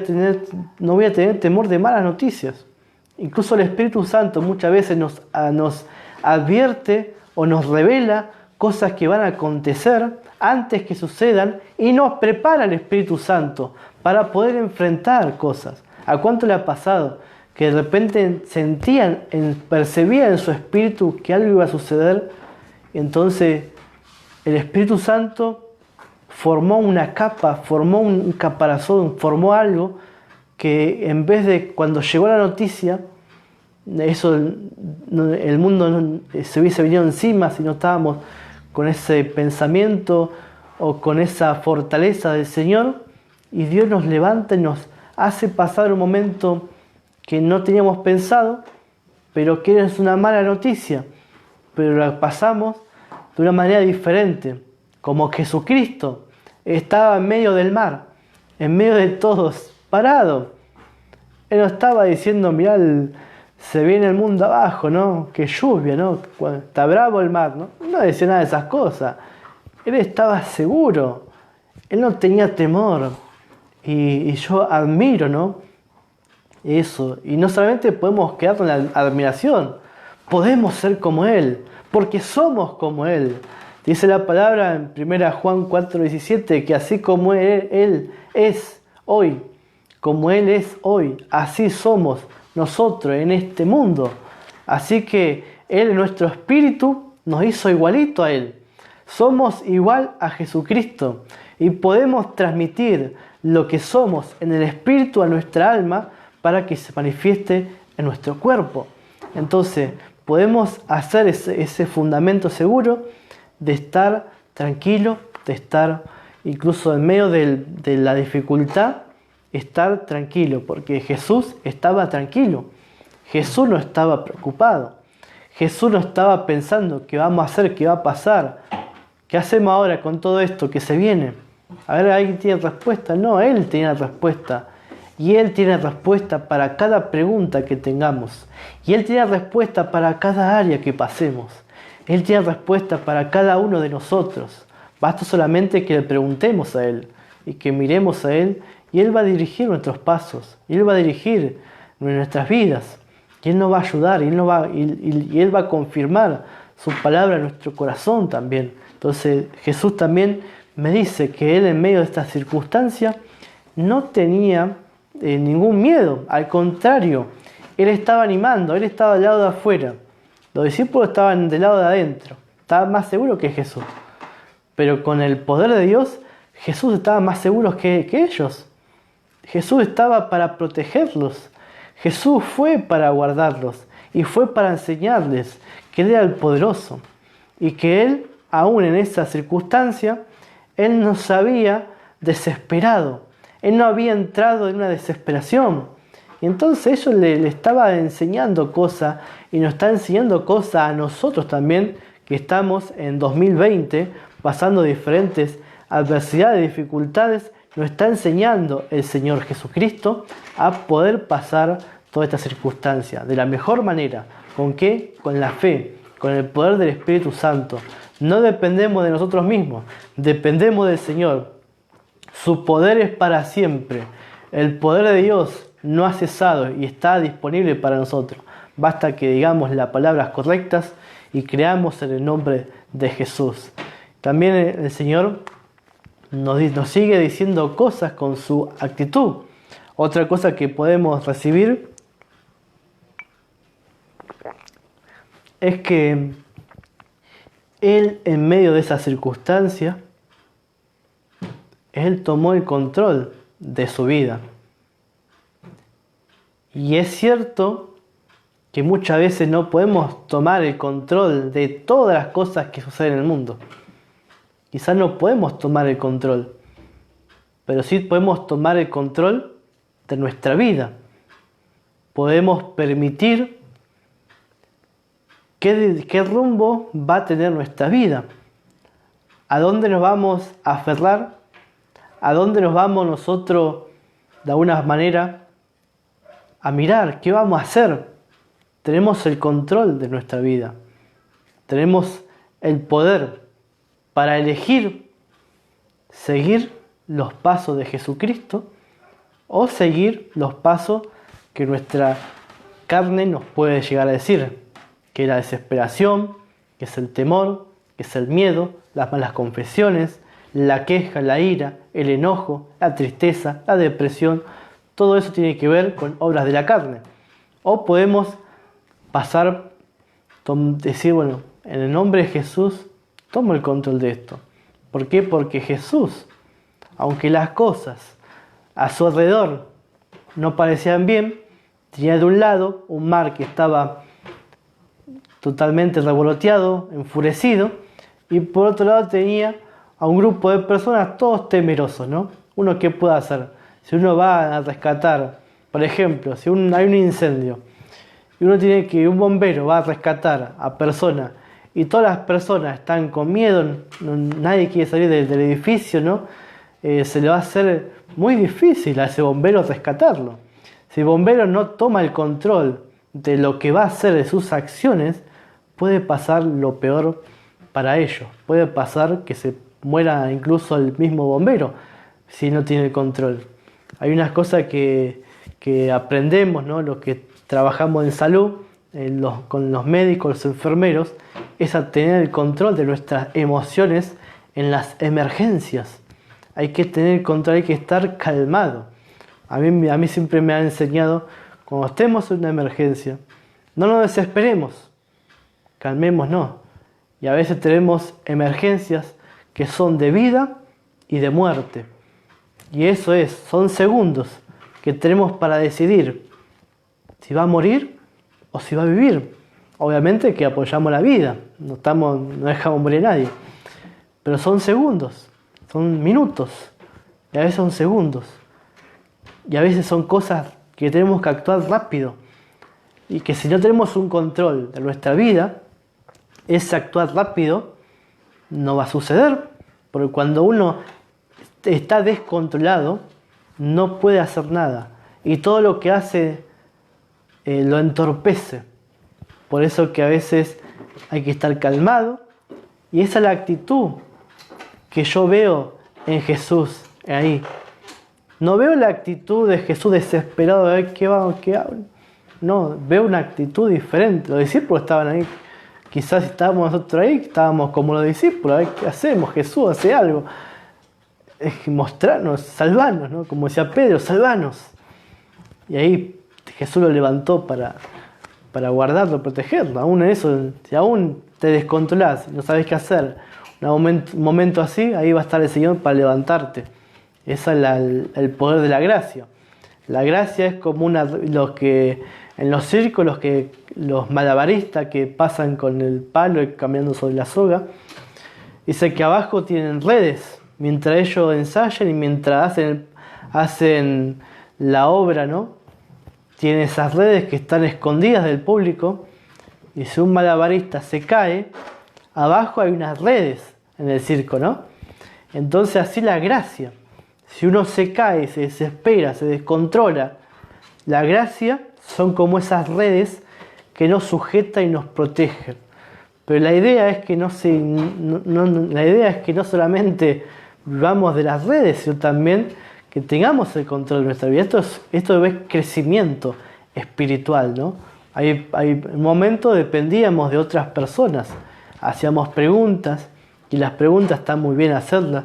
a tener temor de malas noticias. Incluso el Espíritu Santo muchas veces nos advierte o nos revela cosas que van a acontecer antes que sucedan y nos prepara el Espíritu Santo para poder enfrentar cosas. ¿A cuánto le ha pasado que de repente percibían en su espíritu que algo iba a suceder? Entonces el Espíritu Santo formó una capa, formó un caparazón, formó algo que en vez de cuando llegó la noticia, el mundo se hubiese venido encima si no estábamos con ese pensamiento o con esa fortaleza del Señor, y Dios nos levanta y nos hace pasar un momento que no teníamos pensado, pero que es una mala noticia, pero la pasamos de una manera diferente, como Jesucristo estaba en medio del mar, en medio de todos, parado. Él no estaba diciendo, mirá, se viene el mundo abajo, ¿no? Que lluvia, ¿no? Está bravo el mar, ¿no? No decía nada de esas cosas. Él estaba seguro, él no tenía temor. Y yo admiro, ¿no? Eso. Y no solamente podemos quedar con la admiración, podemos ser como Él, porque somos como Él. Dice la palabra en 1 Juan 4:17 que así como Él es hoy, como Él es hoy, así somos nosotros en este mundo. Así que Él, nuestro espíritu, nos hizo igualito a Él. Somos igual a Jesucristo y podemos transmitir lo que somos en el espíritu a nuestra alma para que se manifieste en nuestro cuerpo. Entonces, podemos hacer ese fundamento seguro de estar tranquilo, de estar incluso en medio de la dificultad, estar tranquilo, porque Jesús estaba tranquilo. Jesús no estaba preocupado. Jesús no estaba pensando qué vamos a hacer, qué va a pasar, qué hacemos ahora con todo esto que se viene. A ver, ¿alguien tiene respuesta? No, Él tiene respuesta. Y Él tiene respuesta para cada pregunta que tengamos. Y Él tiene respuesta para cada área que pasemos. Él tiene respuesta para cada uno de nosotros. Basta solamente que le preguntemos a Él y que miremos a Él y Él va a dirigir nuestros pasos. Y Él va a dirigir nuestras vidas. Y Él nos va a ayudar y Él va a confirmar su palabra en nuestro corazón también. Entonces Jesús también me dice que Él en medio de esta circunstancia no tenía ningún miedo. Al contrario, Él estaba animando, Él estaba del lado de afuera. Los discípulos estaban del lado de adentro. Estaban más seguros que Jesús. Pero con el poder de Dios, Jesús estaba más seguro que ellos. Jesús estaba para protegerlos. Jesús fue para guardarlos. Y fue para enseñarles que Él era el poderoso. Y que Él, aún en esa circunstancia, Él no se había desesperado. Él no había entrado en una desesperación. Y entonces ellos le estaba enseñando cosas y nos está enseñando cosas a nosotros también, que estamos en 2020 pasando diferentes adversidades, dificultades. Nos está enseñando el Señor Jesucristo a poder pasar toda esta circunstancia de la mejor manera. ¿Con qué? Con la fe, con el poder del Espíritu Santo. No dependemos de nosotros mismos, dependemos del Señor. Su poder es para siempre. El poder de Dios no ha cesado y está disponible para nosotros. Basta que digamos las palabras correctas y creamos en el nombre de Jesús. También el Señor nos sigue diciendo cosas con su actitud. Otra cosa que podemos recibir es que Él, en medio de esa circunstancia, Él tomó el control de su vida. Y es cierto que muchas veces no podemos tomar el control de todas las cosas que suceden en el mundo. Quizás no podemos tomar el control, pero sí podemos tomar el control de nuestra vida. Podemos permitir qué rumbo va a tener nuestra vida. ¿A dónde nos vamos a aferrar? ¿A dónde nos vamos nosotros, de alguna manera, a mirar? ¿Qué vamos a hacer? Tenemos el control de nuestra vida. Tenemos el poder para elegir seguir los pasos de Jesucristo o seguir los pasos que nuestra carne nos puede llegar a decir, que es la desesperación, que es el temor, que es el miedo, las malas confesiones, la queja, la ira, el enojo, la tristeza, la depresión. Todo eso tiene que ver con obras de la carne. O podemos pasar, decir, bueno, en el nombre de Jesús, tomo el control de esto. ¿Por qué? Porque Jesús, aunque las cosas a su alrededor no parecían bien, tenía de un lado un mar que estaba totalmente revoloteado, enfurecido, y por otro lado tenía a un grupo de personas todos temerosos, ¿no? ¿Uno qué puede hacer? Si uno va a rescatar, por ejemplo, si hay un incendio y un bombero va a rescatar a personas y todas las personas están con miedo, nadie quiere salir del edificio, ¿no? Se le va a hacer muy difícil a ese bombero rescatarlo. Si el bombero no toma el control de lo que va a hacer, de sus acciones, puede pasar lo peor para ellos. Puede pasar que se muera incluso el mismo bombero si no tiene el control. Hay unas cosas que aprendemos, ¿no? Los que trabajamos en salud, con los médicos, los enfermeros, es a tener el control de nuestras emociones en las emergencias. Hay que tener control, hay que estar calmado. A mí siempre me ha enseñado, cuando estemos en una emergencia, no nos desesperemos, calmémonos. Y a veces tenemos emergencias que son de vida y de muerte. Y eso son segundos que tenemos para decidir si va a morir o si va a vivir. Obviamente que apoyamos la vida, no dejamos morir a nadie. Pero son segundos, son minutos, y a veces son segundos. Y a veces son cosas que tenemos que actuar rápido. Y que si no tenemos un control de nuestra vida, ese actuar rápido no va a suceder. Porque cuando uno está descontrolado, no puede hacer nada. Y todo lo que hace lo entorpece. Por eso que a veces hay que estar calmado. Y esa es la actitud que yo veo en Jesús ahí. No veo la actitud de Jesús desesperado de ver qué hago. No, veo una actitud diferente. Los discípulos estaban ahí. Quizás si estábamos nosotros ahí, estábamos como los discípulos. A ver qué hacemos. Jesús hace algo. Es que mostrarnos, salvarnos, ¿no? Como decía Pedro, salvanos. Y ahí Jesús lo levantó para guardarlo, protegerlo. Aún en eso, si aún te descontrolás, no sabes qué hacer, un momento así, ahí va a estar el Señor para levantarte. Ese es el poder de la gracia. La gracia es como en los circos, los malabaristas que pasan con el palo y caminando sobre la soga, dice que abajo tienen redes, mientras ellos ensayan y mientras hacen la obra, ¿no? Tienen esas redes que están escondidas del público, y si un malabarista se cae, abajo hay unas redes en el circo, ¿no? Entonces así la gracia. Si uno se cae, se desespera, se descontrola, la gracia son como esas redes que nos sujetan y nos protegen. Pero la idea es que no solamente vivamos de las redes, sino también que tengamos el control de nuestra vida. Esto es crecimiento espiritual, ¿no? Hay un momento dependíamos de otras personas, hacíamos preguntas, y las preguntas están muy bien hacerlas.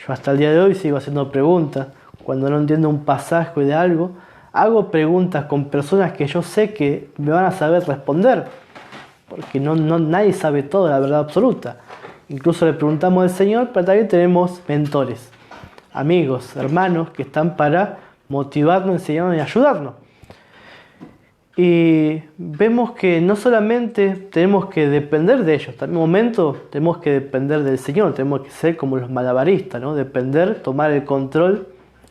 Yo hasta el día de hoy sigo haciendo preguntas. Cuando no entiendo un pasaje de algo, hago preguntas con personas que yo sé que me van a saber responder. Porque nadie sabe todo, la verdad absoluta. Incluso le preguntamos al Señor, pero también tenemos mentores, amigos, hermanos que están para motivarnos, enseñarnos y ayudarnos. Y vemos que no solamente tenemos que depender de ellos, en un momento tenemos que depender del Señor, tenemos que ser como los malabaristas, ¿no? Depender, tomar el control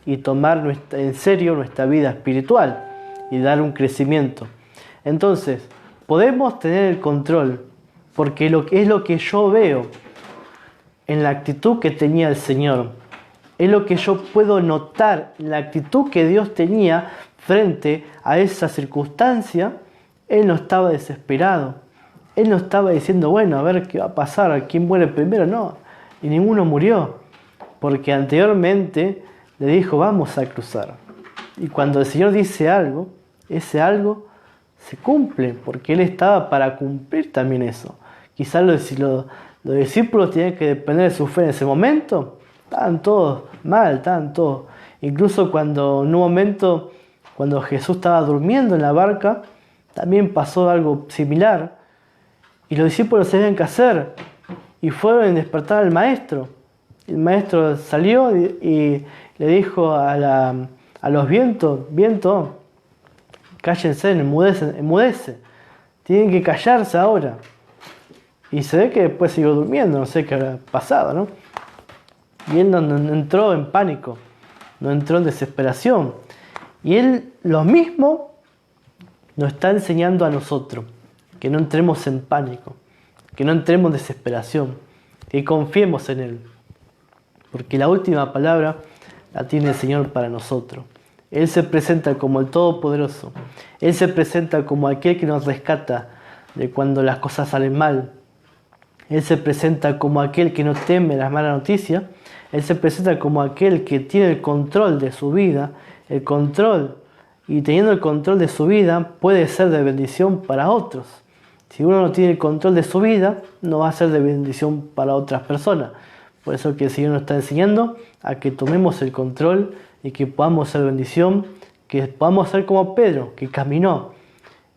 y tomar en serio nuestra vida espiritual y dar un crecimiento. Entonces, podemos tener el control porque es lo que yo veo en la actitud que tenía el Señor. Es lo que yo puedo notar en la actitud que Dios tenía frente a esa circunstancia. Él no estaba desesperado. Él no estaba diciendo, bueno, a ver qué va a pasar, quién muere primero. No, y ninguno murió. Porque anteriormente le dijo, vamos a cruzar. Y cuando el Señor dice algo, ese algo se cumple, porque Él estaba para cumplir también eso. Quizás los discípulos tenían que depender de su fe en ese momento. Estaban todos mal, estaban todos. Incluso en un momento, cuando Jesús estaba durmiendo en la barca, también pasó algo similar. Y los discípulos sabían qué hacer. Y fueron a despertar al maestro. El maestro salió y le dijo a los vientos, viento, cállense, enmudece. Tienen que callarse ahora. Y se ve que después siguió durmiendo, no sé qué habrá pasado, ¿no? Y él entró en pánico. no entró en desesperación. Y Él lo mismo nos está enseñando a nosotros, que no entremos en pánico, que no entremos en desesperación, que confiemos en Él. Porque la última palabra la tiene el Señor para nosotros. Él se presenta como el Todopoderoso. Él se presenta como aquel que nos rescata de cuando las cosas salen mal. Él se presenta como aquel que no teme las malas noticias. Él se presenta como aquel que tiene el control de su vida, el control, y teniendo el control de su vida puede ser de bendición para otros. Si uno no tiene el control de su vida, no va a ser de bendición para otras personas. Por eso que el Señor nos está enseñando a que tomemos el control y que podamos ser bendición, que podamos ser como Pedro, que caminó,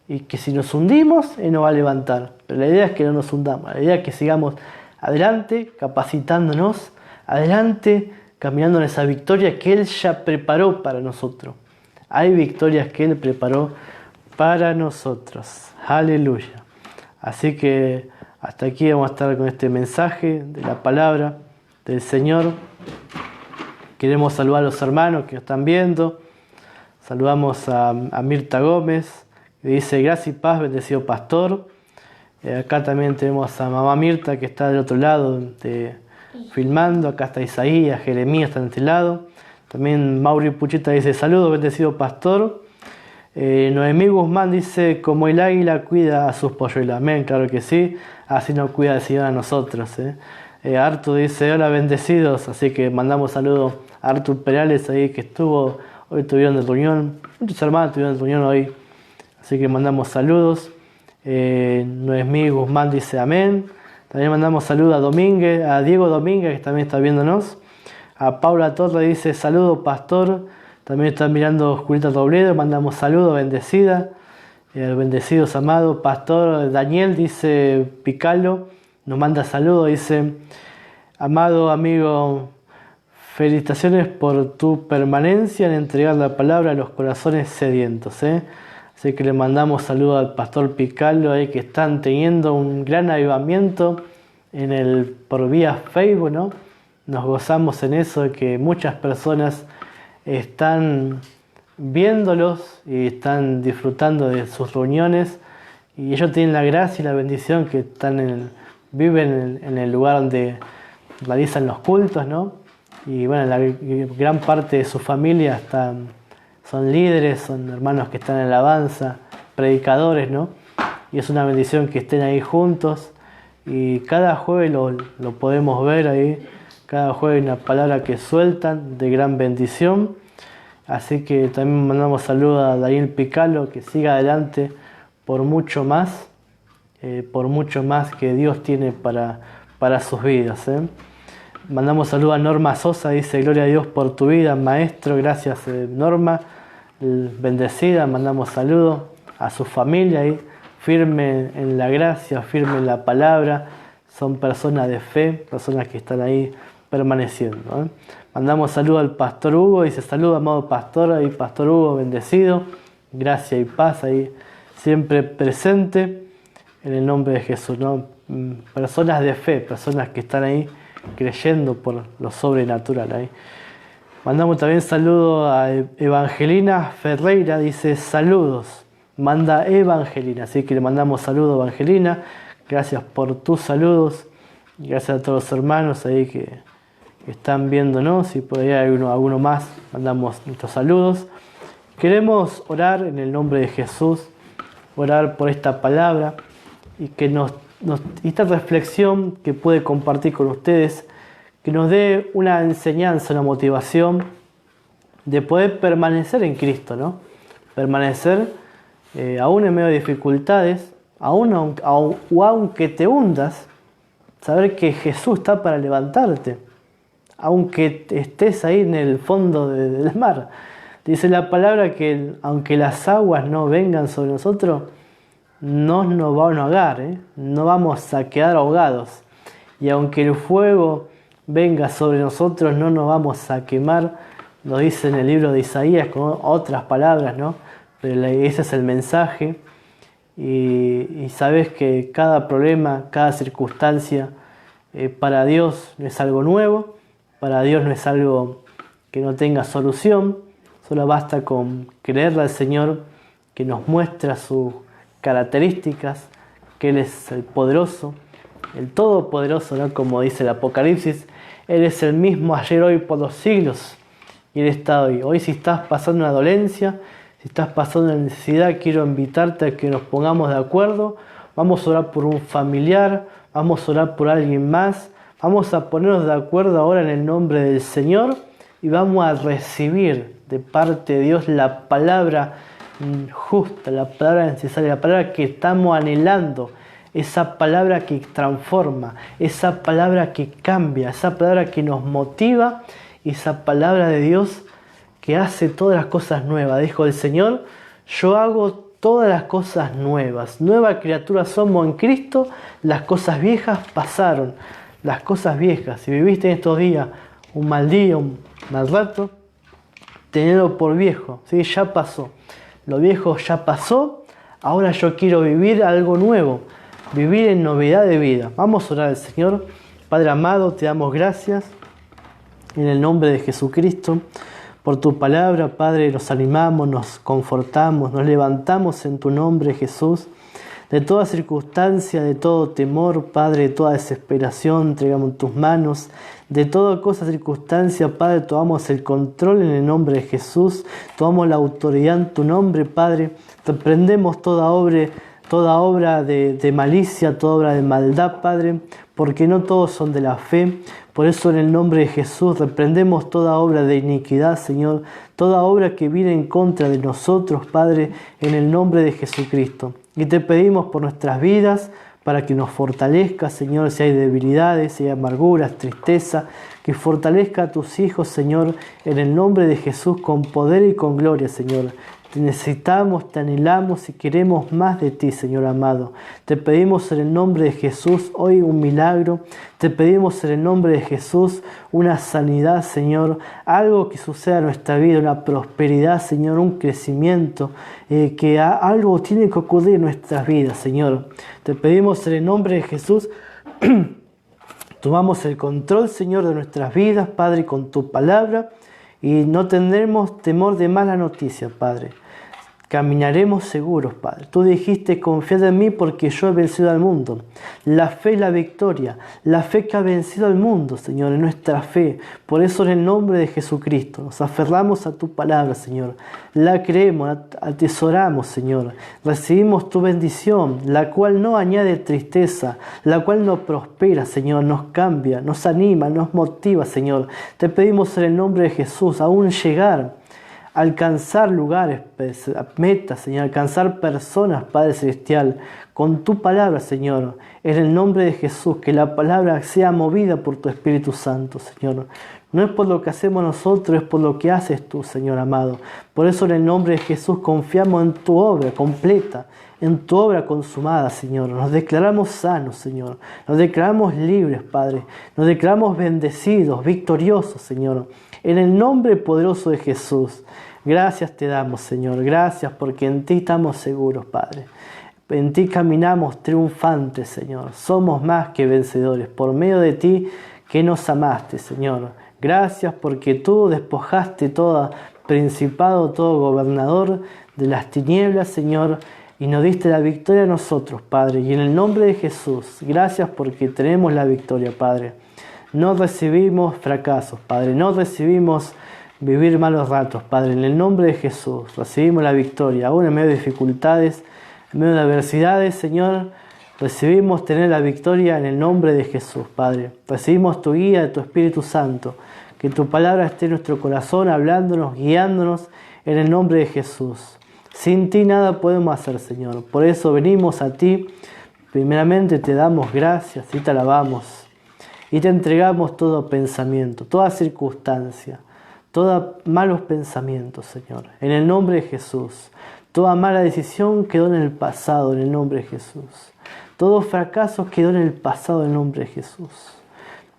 y que si nos hundimos, Él nos va a levantar. Pero la idea es que no nos hundamos, la idea es que sigamos adelante, capacitándonos, adelante, caminando en esa victoria que Él ya preparó para nosotros. Hay victorias que Él preparó para nosotros. Aleluya. Así que hasta aquí vamos a estar con este mensaje de la palabra del Señor. Queremos saludar a los hermanos que nos están viendo. Saludamos a Mirta Gómez, que dice: gracias y paz, bendecido pastor. Acá también tenemos a mamá Mirta, que está del otro lado filmando. Acá está Isaías, Jeremías está de este lado. También Mauri Puchita dice: saludos, bendecido pastor. Noemí Guzmán dice: como el águila cuida a sus polluelos. Amén, claro que sí. Así nos cuida el Señor a nosotros. Artur dice: hola, bendecidos. Así que mandamos saludos a Artur Perales ahí, que hoy estuvieron de reunión. Muchos hermanos estuvieron de reunión hoy. Así que mandamos saludos. Noemí Guzmán dice: amén. También mandamos saludos a Diego Domínguez, que también está viéndonos. A Paula Torre dice: saludos, pastor. También está mirando Julieta Robledo, mandamos saludos, bendecida. Bendecidos, amado. Pastor Daniel dice: Picalo, nos manda saludos, dice: amado amigo, felicitaciones por tu permanencia en entregar la palabra a los corazones sedientos. Así que le mandamos saludos al pastor Picalo, que están teniendo un gran avivamiento por vía Facebook, ¿no? Nos gozamos en eso, de que muchas personas están viéndolos y están disfrutando de sus reuniones, y ellos tienen la gracia y la bendición que viven en el lugar donde realizan los cultos, ¿no? Y bueno, la gran parte de su familia son líderes, son hermanos que están en alabanza, predicadores, ¿no? Y es una bendición que estén ahí juntos, y cada jueves lo podemos ver ahí. Cada jueves hay una palabra que sueltan de gran bendición. Así que también mandamos saludos a Daniel Picalo, que siga adelante por mucho más que Dios tiene para sus vidas. Mandamos saludos a Norma Sosa, dice: gloria a Dios por tu vida, maestro. Gracias, Norma, bendecida. Mandamos saludos a su familia ahí, firme en la gracia, firme en la palabra. Son personas de fe, personas que están ahí permaneciendo. Mandamos saludos al pastor Hugo, dice: saludos, amado pastor. Ahí, pastor Hugo, bendecido, gracia y paz ahí, siempre presente en el nombre de Jesús, ¿no? Personas de fe, personas que están ahí creyendo por lo sobrenatural ahí. Mandamos también saludos a Evangelina Ferreira, dice: saludos, manda Evangelina. Así que le mandamos saludos a Evangelina, gracias por tus saludos, gracias a todos los hermanos ahí que están viéndonos, y por ahí hay alguno más, mandamos nuestros saludos. Queremos orar en el nombre de Jesús, orar por esta palabra, y que esta reflexión que puede compartir con ustedes, que nos dé una enseñanza, una motivación de poder permanecer en Cristo, ¿no? Permanecer aún en medio de dificultades, aunque te hundas, saber que Jesús está para levantarte. Aunque estés ahí en el fondo del mar. Dice la palabra que aunque las aguas no vengan sobre nosotros, no nos van a ahogar, no vamos a quedar ahogados. Y aunque el fuego venga sobre nosotros, no nos vamos a quemar. Lo dice en el libro de Isaías con otras palabras, ¿no? Pero ese es el mensaje. Y sabes que cada problema, cada circunstancia, para Dios no es algo nuevo. Para Dios no es algo que no tenga solución. Solo basta con creerle al Señor, que nos muestra sus características, que Él es el poderoso, el todopoderoso, ¿no? Como dice el Apocalipsis, Él es el mismo ayer, hoy, por los siglos, y Él está hoy. Hoy, si estás pasando una dolencia, si estás pasando una necesidad, quiero invitarte a que nos pongamos de acuerdo. Vamos a orar por un familiar, vamos a orar por alguien más, vamos a ponernos de acuerdo ahora en el nombre del Señor y vamos a recibir de parte de Dios la palabra justa, la palabra necesaria, la palabra que estamos anhelando, esa palabra que transforma, esa palabra que cambia, esa palabra que nos motiva, y esa palabra de Dios que hace todas las cosas nuevas. Dijo el Señor: yo hago todas las cosas nuevas. Nueva criatura somos en Cristo, las cosas viejas pasaron. Las cosas viejas, si viviste en estos días un mal día, un mal rato, tenedlo por viejo, ¿sí? Ya pasó. Lo viejo ya pasó, ahora yo quiero vivir algo nuevo, vivir en novedad de vida. Vamos a orar al Señor. Padre amado, te damos gracias en el nombre de Jesucristo por tu palabra. Padre, nos animamos, nos confortamos, nos levantamos en tu nombre, Jesús. De toda circunstancia, de todo temor, Padre, de toda desesperación, entregamos en tus manos. De toda cosa, circunstancia, Padre, tomamos el control en el nombre de Jesús. Tomamos la autoridad en tu nombre, Padre. Reprendemos toda obra de malicia, toda obra de maldad, Padre, porque no todos son de la fe. Por eso, en el nombre de Jesús, reprendemos toda obra de iniquidad, Señor, toda obra que viene en contra de nosotros, Padre, en el nombre de Jesucristo. Y te pedimos por nuestras vidas, para que nos fortalezca, Señor, si hay debilidades, si hay amarguras, tristeza, que fortalezca a tus hijos, Señor, en el nombre de Jesús, con poder y con gloria, Señor. Te necesitamos, te anhelamos y queremos más de ti, Señor amado. Te pedimos en el nombre de Jesús hoy un milagro. Te pedimos en el nombre de Jesús una sanidad, Señor. Algo que suceda en nuestra vida, una prosperidad, Señor, un crecimiento. Que algo tiene que ocurrir en nuestras vidas, Señor. Te pedimos en el nombre de Jesús. Tomamos el control, Señor, de nuestras vidas, Padre, con tu palabra. Y no tendremos temor de mala noticia, Padre. Caminaremos seguros, Padre. Tú dijiste: confiad en mí porque yo he vencido al mundo. La fe y la victoria. La fe que ha vencido al mundo, Señor, es nuestra fe. Por eso, en el nombre de Jesucristo, nos aferramos a tu palabra, Señor. La creemos, la atesoramos, Señor. Recibimos tu bendición, la cual no añade tristeza, la cual nos prospera, Señor, nos cambia, nos anima, nos motiva, Señor. Te pedimos en el nombre de Jesús aún llegar, alcanzar lugares, metas, Señor, alcanzar personas, Padre Celestial, con tu palabra, Señor, en el nombre de Jesús, que la palabra sea movida por tu Espíritu Santo, Señor. No es por lo que hacemos nosotros, es por lo que haces tú, Señor amado. Por eso, en el nombre de Jesús, confiamos en tu obra completa, en tu obra consumada, Señor. Nos declaramos sanos, Señor. Nos declaramos libres, Padre. Nos declaramos bendecidos, victoriosos, Señor. En el nombre poderoso de Jesús, gracias te damos, Señor. Gracias porque en ti estamos seguros, Padre. En ti caminamos triunfantes, Señor. Somos más que vencedores por medio de ti que nos amaste, Señor. Gracias porque tú despojaste todo principado, todo gobernador de las tinieblas, Señor, y nos diste la victoria a nosotros, Padre. Y en el nombre de Jesús, gracias porque tenemos la victoria, Padre. No recibimos fracasos, Padre. No recibimos vivir malos ratos, Padre. En el nombre de Jesús recibimos la victoria. Aún en medio de dificultades, en medio de adversidades, Señor, recibimos tener la victoria en el nombre de Jesús, Padre. Recibimos tu guía de tu Espíritu Santo. Que tu palabra esté en nuestro corazón, hablándonos, guiándonos en el nombre de Jesús. Sin ti nada podemos hacer, Señor. Por eso venimos a ti. Primeramente te damos gracias y te alabamos. Y te entregamos todo pensamiento, toda circunstancia, todos malos pensamientos, Señor. En el nombre de Jesús. Toda mala decisión quedó en el pasado, en el nombre de Jesús. Todo fracaso quedó en el pasado, en el nombre de Jesús.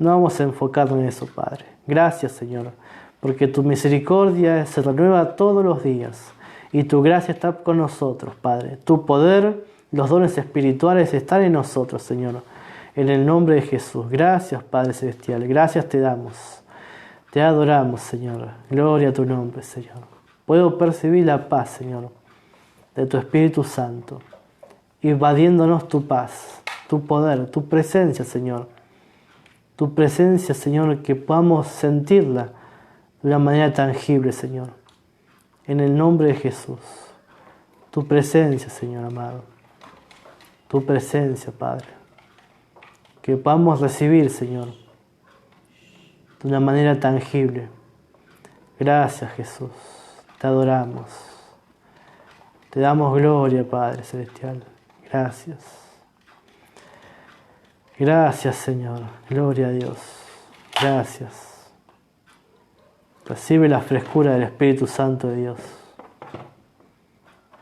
No vamos a enfocarnos en eso, Padre. Gracias, Señor, porque tu misericordia se renueva todos los días. Y tu gracia está con nosotros, Padre. Tu poder, los dones espirituales están en nosotros, Señor. En el nombre de Jesús. Gracias, Padre Celestial. Gracias te damos. Te adoramos, Señor. Gloria a tu nombre, Señor. Puedo percibir la paz, Señor, de tu Espíritu Santo, invadiéndonos tu paz, tu poder, tu presencia, Señor. Tu presencia, Señor, que podamos sentirla de una manera tangible, Señor. En el nombre de Jesús. Tu presencia, Señor amado. Tu presencia, Padre. Que podamos recibir, Señor, de una manera tangible. Gracias, Jesús. Te adoramos. Te damos gloria, Padre Celestial. Gracias. Gracias, Señor. Gloria a Dios. Gracias. Recibe la frescura del Espíritu Santo de Dios.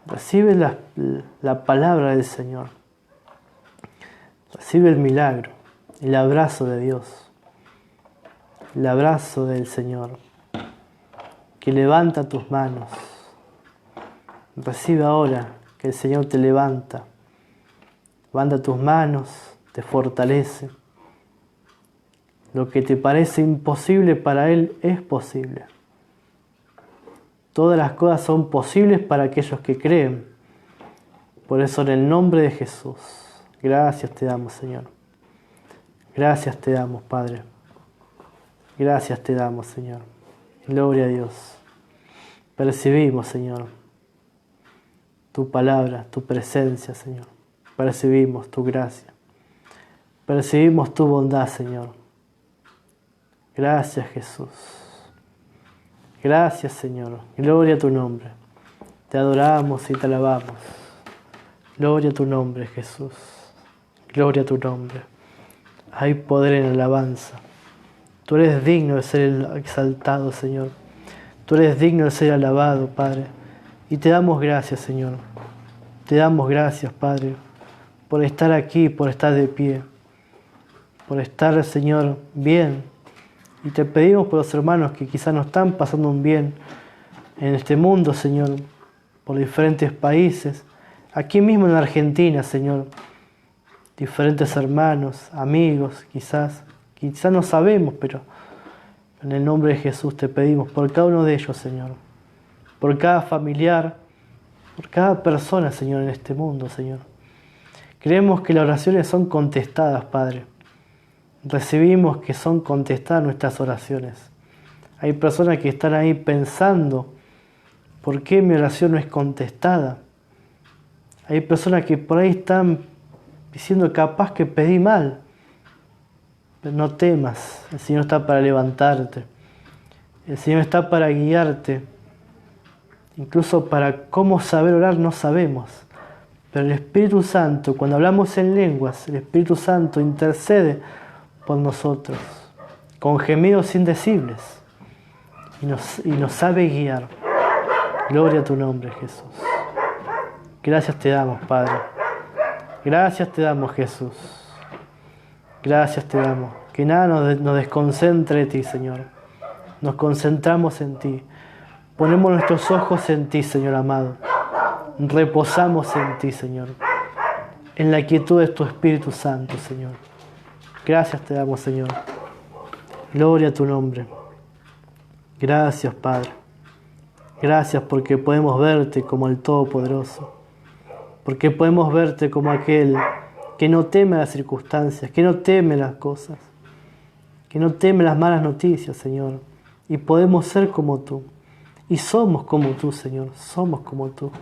Recibe la palabra del Señor. Recibe el milagro, el abrazo de Dios. El abrazo del Señor, que levanta tus manos. Recibe ahora que el Señor te levanta. Levanta tus manos, te fortalece. Lo que te parece imposible para Él es posible. Todas las cosas son posibles para aquellos que creen. Por eso en el nombre de Jesús, gracias te damos, Señor. Gracias te damos, Padre. Gracias te damos, Señor. Gloria a Dios. Percibimos, Señor, tu palabra, tu presencia, Señor. Percibimos tu gracia. Percibimos tu bondad, Señor. Gracias, Jesús. Gracias, Señor. Gloria a tu nombre. Te adoramos y te alabamos. Gloria a tu nombre, Jesús. Gloria a tu nombre. Hay poder en la alabanza. Tú eres digno de ser exaltado, Señor. Tú eres digno de ser alabado, Padre. Y te damos gracias, Señor. Te damos gracias, Padre, por estar aquí, por estar de pie. Por estar, Señor, bien. Y te pedimos por los hermanos que quizás no están pasando un bien en este mundo, Señor, por diferentes países. Aquí mismo en Argentina, Señor. Diferentes hermanos, amigos, quizás no sabemos, pero en el nombre de Jesús te pedimos por cada uno de ellos, Señor. Por cada familiar, por cada persona, Señor, en este mundo, Señor. Creemos que las oraciones son contestadas, Padre. Recibimos que son contestadas nuestras oraciones. Hay personas que están ahí pensando, ¿por qué mi oración no es contestada? Hay personas que por ahí están diciendo, capaz que pedí mal. Pero no temas, el Señor está para levantarte. El Señor está para guiarte. Incluso para cómo saber orar no sabemos. Pero el Espíritu Santo, cuando hablamos en lenguas, el Espíritu Santo intercede por nosotros, con gemidos indecibles, y nos sabe guiar. Gloria a tu nombre, Jesús. Gracias te damos, Padre. Gracias te damos, Jesús. Gracias te damos. Que nada nos desconcentre de ti, Señor. Nos concentramos en ti. Ponemos nuestros ojos en ti, Señor amado. Reposamos en ti, Señor. En la quietud de tu Espíritu Santo, Señor. Gracias te damos, Señor. Gloria a tu nombre. Gracias, Padre. Gracias porque podemos verte como el Todopoderoso. Porque podemos verte como aquel que no teme las circunstancias, que no teme las cosas, que no teme las malas noticias, Señor. Y podemos ser como tú. Y somos como tú, Señor. Somos como tú.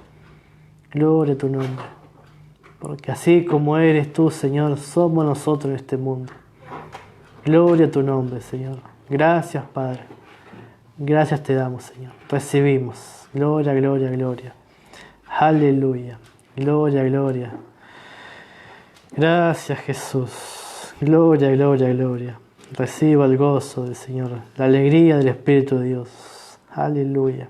Gloria a tu nombre. Porque así como eres tú, Señor, somos nosotros en este mundo. Gloria a tu nombre, Señor. Gracias, Padre. Gracias te damos, Señor. Recibimos. Gloria, gloria, gloria. Aleluya. Gloria, gloria. Gracias, Jesús. Gloria, gloria, gloria. Reciba el gozo del Señor, la alegría del Espíritu de Dios. Aleluya.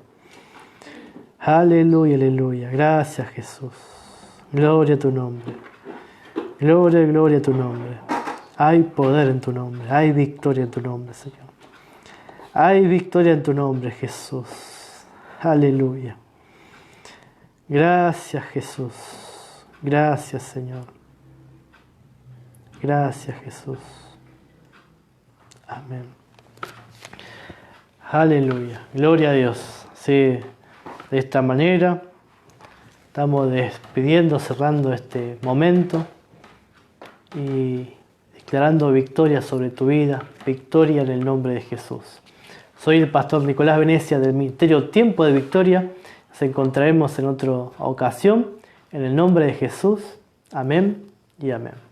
Aleluya, aleluya. Gracias, Jesús. Gloria a tu nombre. Gloria, gloria a tu nombre. Hay poder en tu nombre. Hay victoria en tu nombre, Señor. Hay victoria en tu nombre, Jesús. Aleluya. Gracias, Jesús. Gracias, Señor. Gracias, Jesús. Amén. Aleluya. Gloria a Dios. Sí, de esta manera estamos despidiendo, cerrando este momento y declarando victoria sobre tu vida, victoria en el nombre de Jesús. Soy el pastor Nicolás Venecia del Ministerio Tiempo de Victoria. Nos encontraremos en otra ocasión. En el nombre de Jesús. Amén y amén.